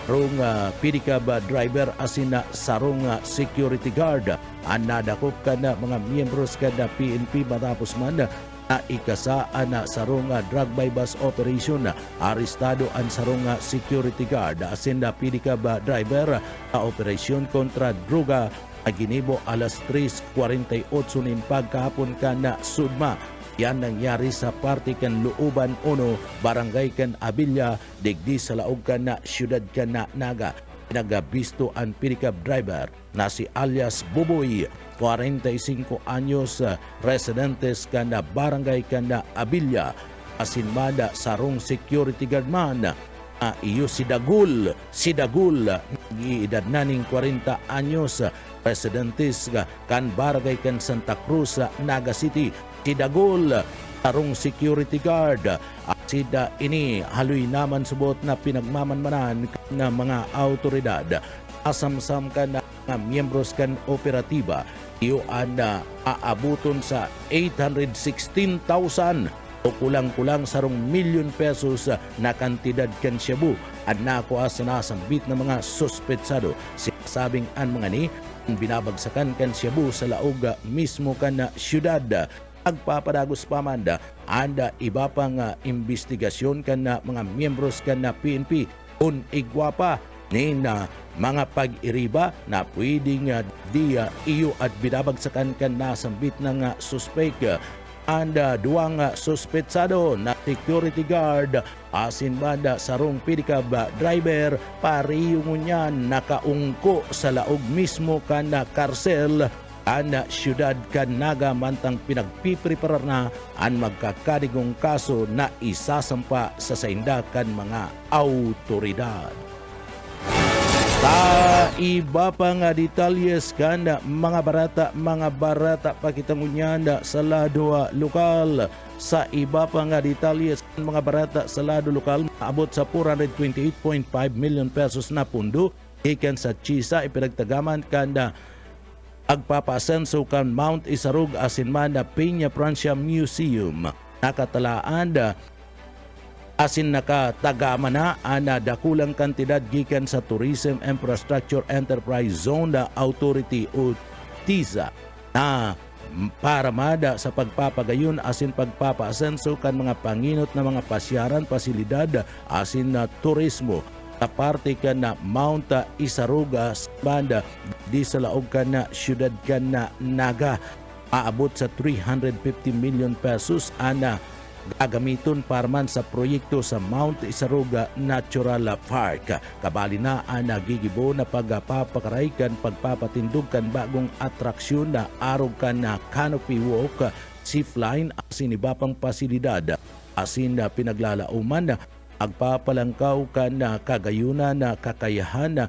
rong pedicab driver asina sarong security guard ang nadakop kana mga miyembros kada PNP matapos man na ikasaan na sarong drug bypass operation. Arestado ang sarong security guard asin na pedicab driver na operasyon kontra droga aginibo alas 3:48 nin pagkahapon kana sudma. Yan nangyari sa parte kan Looban 1, Barangay kan Abilia, digdi sa laog kan na siyudad kan na Naga. Pinagabisto ang pedicab driver na si alias Buboy, 45 anyos, residentes kan na Barangay kan na Abilia. Asinmada sarong security guard man iyo si Dagul, edad naning 40 anyos, residentes kan Barangay kan Santa Cruz, Naga City. Si Dagul, sarong security guard. At sida ini haloy naman subot na pinagmamanmanan ng mga autoridad. Asamsam ka na mga miyembros kan operatiba. Iyo ang aabuton sa 816,000 o kulang-kulang sarong milyon pesos na kantidad kan Cebu. At nakuha sa nasambit ng mga suspetsado. Sinasabing ang mga ni binabagsakan kan Cebu sa laog mismo kan na syudad. Agpapadagos pamanda anda iba pang investigasyon kan na mga miyembros kan na PNP kung igwapa ni na mga pag-iriba na pwedeng dia iyo at binabagsakan kan nasambit ng suspect. Anda duwang suspetsado na security guard asin banda sarong pedicab driver pariyong niyan nakaungko sa laog mismo kan na karsel ang siyudad kan Naga mantang pinagpipreparar na ang magkakadigong kaso na isasampa sa saindakan mga autoridad. Sa iba pa nga detalyes kan mga barata pakitangunyanda sa ladwa lokal. Sa iba pa nga detalyes kan mga barata sa ladwa lokal abot sa 428.5 million pesos na pundo ikan sa Chisa ipinagtagaman kanda agpapasenso kan Mount Isarug asin na Peña Francia Museum. Nakatalaan asin nakatagama na ana dakulang kantidad gikan sa Tourism Infrastructure Enterprise Zone Authority o TIZA na para mada sa pagpapagayon asin pagpapasenso kan mga panginot na mga pasyaran, pasilidad asin na turismo. Sa parte ka na Mount Isaruga banda di sa laog ka na siyudad ka na Naga aabot sa 350 million pesos ana gagamiton para man sa proyekto sa Mount Isaruga Natural Park. Kabali na ang nagigibo na pagpapakaraykan pagpapatindog bagong atraksyon na arog ka na canopy walk, zipline asin iba pang pasilidad asin na pinaglalauman agpapalangkaw ka na kagayunan na kakayahan na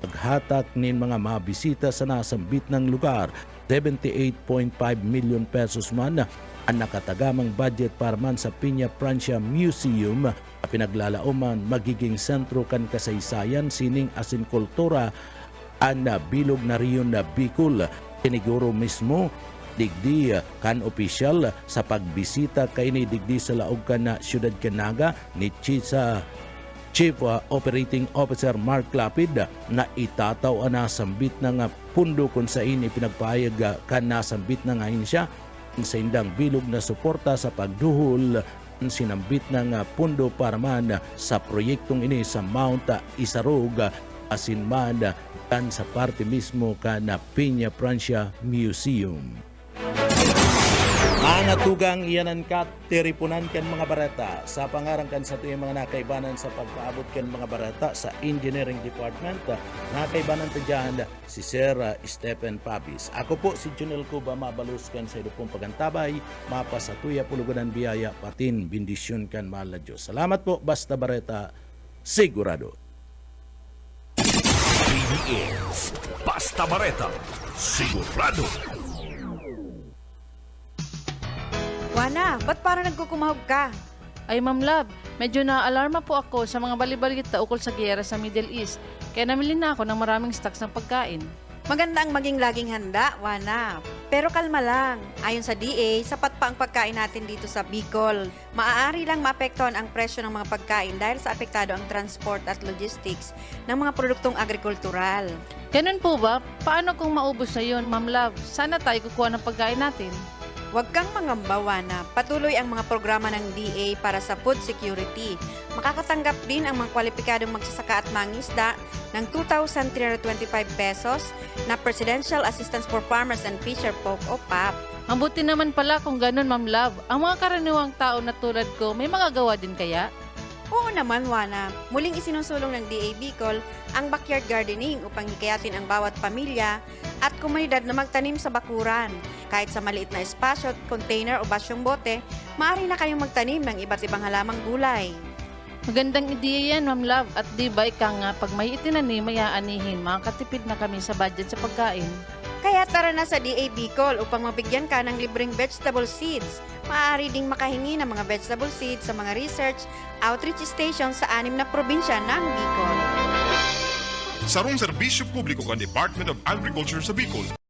paghatak nin mga mabisita sa nasambit ng lugar. 78.5 million pesos man ang nakatagamang budget para man sa Piña Francia Museum. Pinaglalauman magiging sentro kan kasaysayan sining asin kultura ang bilog na riyon na Bicol. Tiniguro mismo digdi kan opisyal sa pagbisita kay ni digdi sa laog kan na siyudad Canaga ni Chief Operating Officer Mark Lapid na itataw na sambit ng pundo kung sa ini pinagpahayag kan nasambit ng ahinsya sa indang bilog na suporta sa pagduhol sinambit ng pundo para man sa proyektong ini sa Mount Isarog asin man kan sa parte mismo kan Piña Francia Museum. Ang atugang iyanan kat tiripunan ken mga barata sa pangarang kan sa tuyong mga nakaibanan sa pagpaabot ken mga barata sa Engineering Department. Nakaibanan ta dyan si Sir Stephen Papis. Ako po si Junel Cuba, mabalus kan sa idupong pagantabay, mapasatuya pulugunan biyaya patin bendisyon kan mahal na Diyos. Salamat po, basta bareta sigurado. PBS Basta Bareta Sigurado. Wana, ba't parang nagkukumahog ka? Ay Ma'am Love, medyo na-alarma po ako sa mga balibalita ukol sa giyera sa Middle East. Kaya namili na ako ng maraming stocks ng pagkain. Maganda ang maging laging handa, Wana. Pero kalma lang. Ayon sa DA, sapat pa ang pagkain natin dito sa Bicol. Maaari lang maapektuhan ang presyo ng mga pagkain dahil sa apektado ang transport at logistics ng mga produktong agrikultural. Ganun po ba? Paano kung maubos na yun, Ma'am Love? Sana tayo kukuha ng pagkain natin. Huwag kang mangamba, Wana. Patuloy ang mga programa ng DA para sa food security. Makakatanggap din ang mga kwalipikadong magsasaka at mangisda ng 2,325 pesos na Presidential Assistance for Farmers and Fisher Folk o PAP. Ang buti naman pala kung ganun, Ma'am Love. Ang mga karaniwang tao na tulad ko, may magagawa din kaya? Oo naman, Wana. Muling isinusulong ng DA Bicol ang backyard gardening upang hikayatin ang bawat pamilya at komunidad na magtanim sa bakuran. Kahit sa maliit na espasyo, container o basyong bote, maaari na kayong magtanim ng iba't ibang halamang gulay. Magandang ideya yan, Ma'am Love. At di ba ika nga, pag may itinanim, may aanihin, makakatipid na kami sa budget sa pagkain. Kaya tara na sa DA Bicol upang mabigyan ka ng libreng vegetable seeds. Maaari ding makahingi ng mga vegetable seeds sa mga research outreach stations sa 6 na probinsya ng Bicol. Sarong serbisyo publiko kan Department of Agriculture sa Bicol.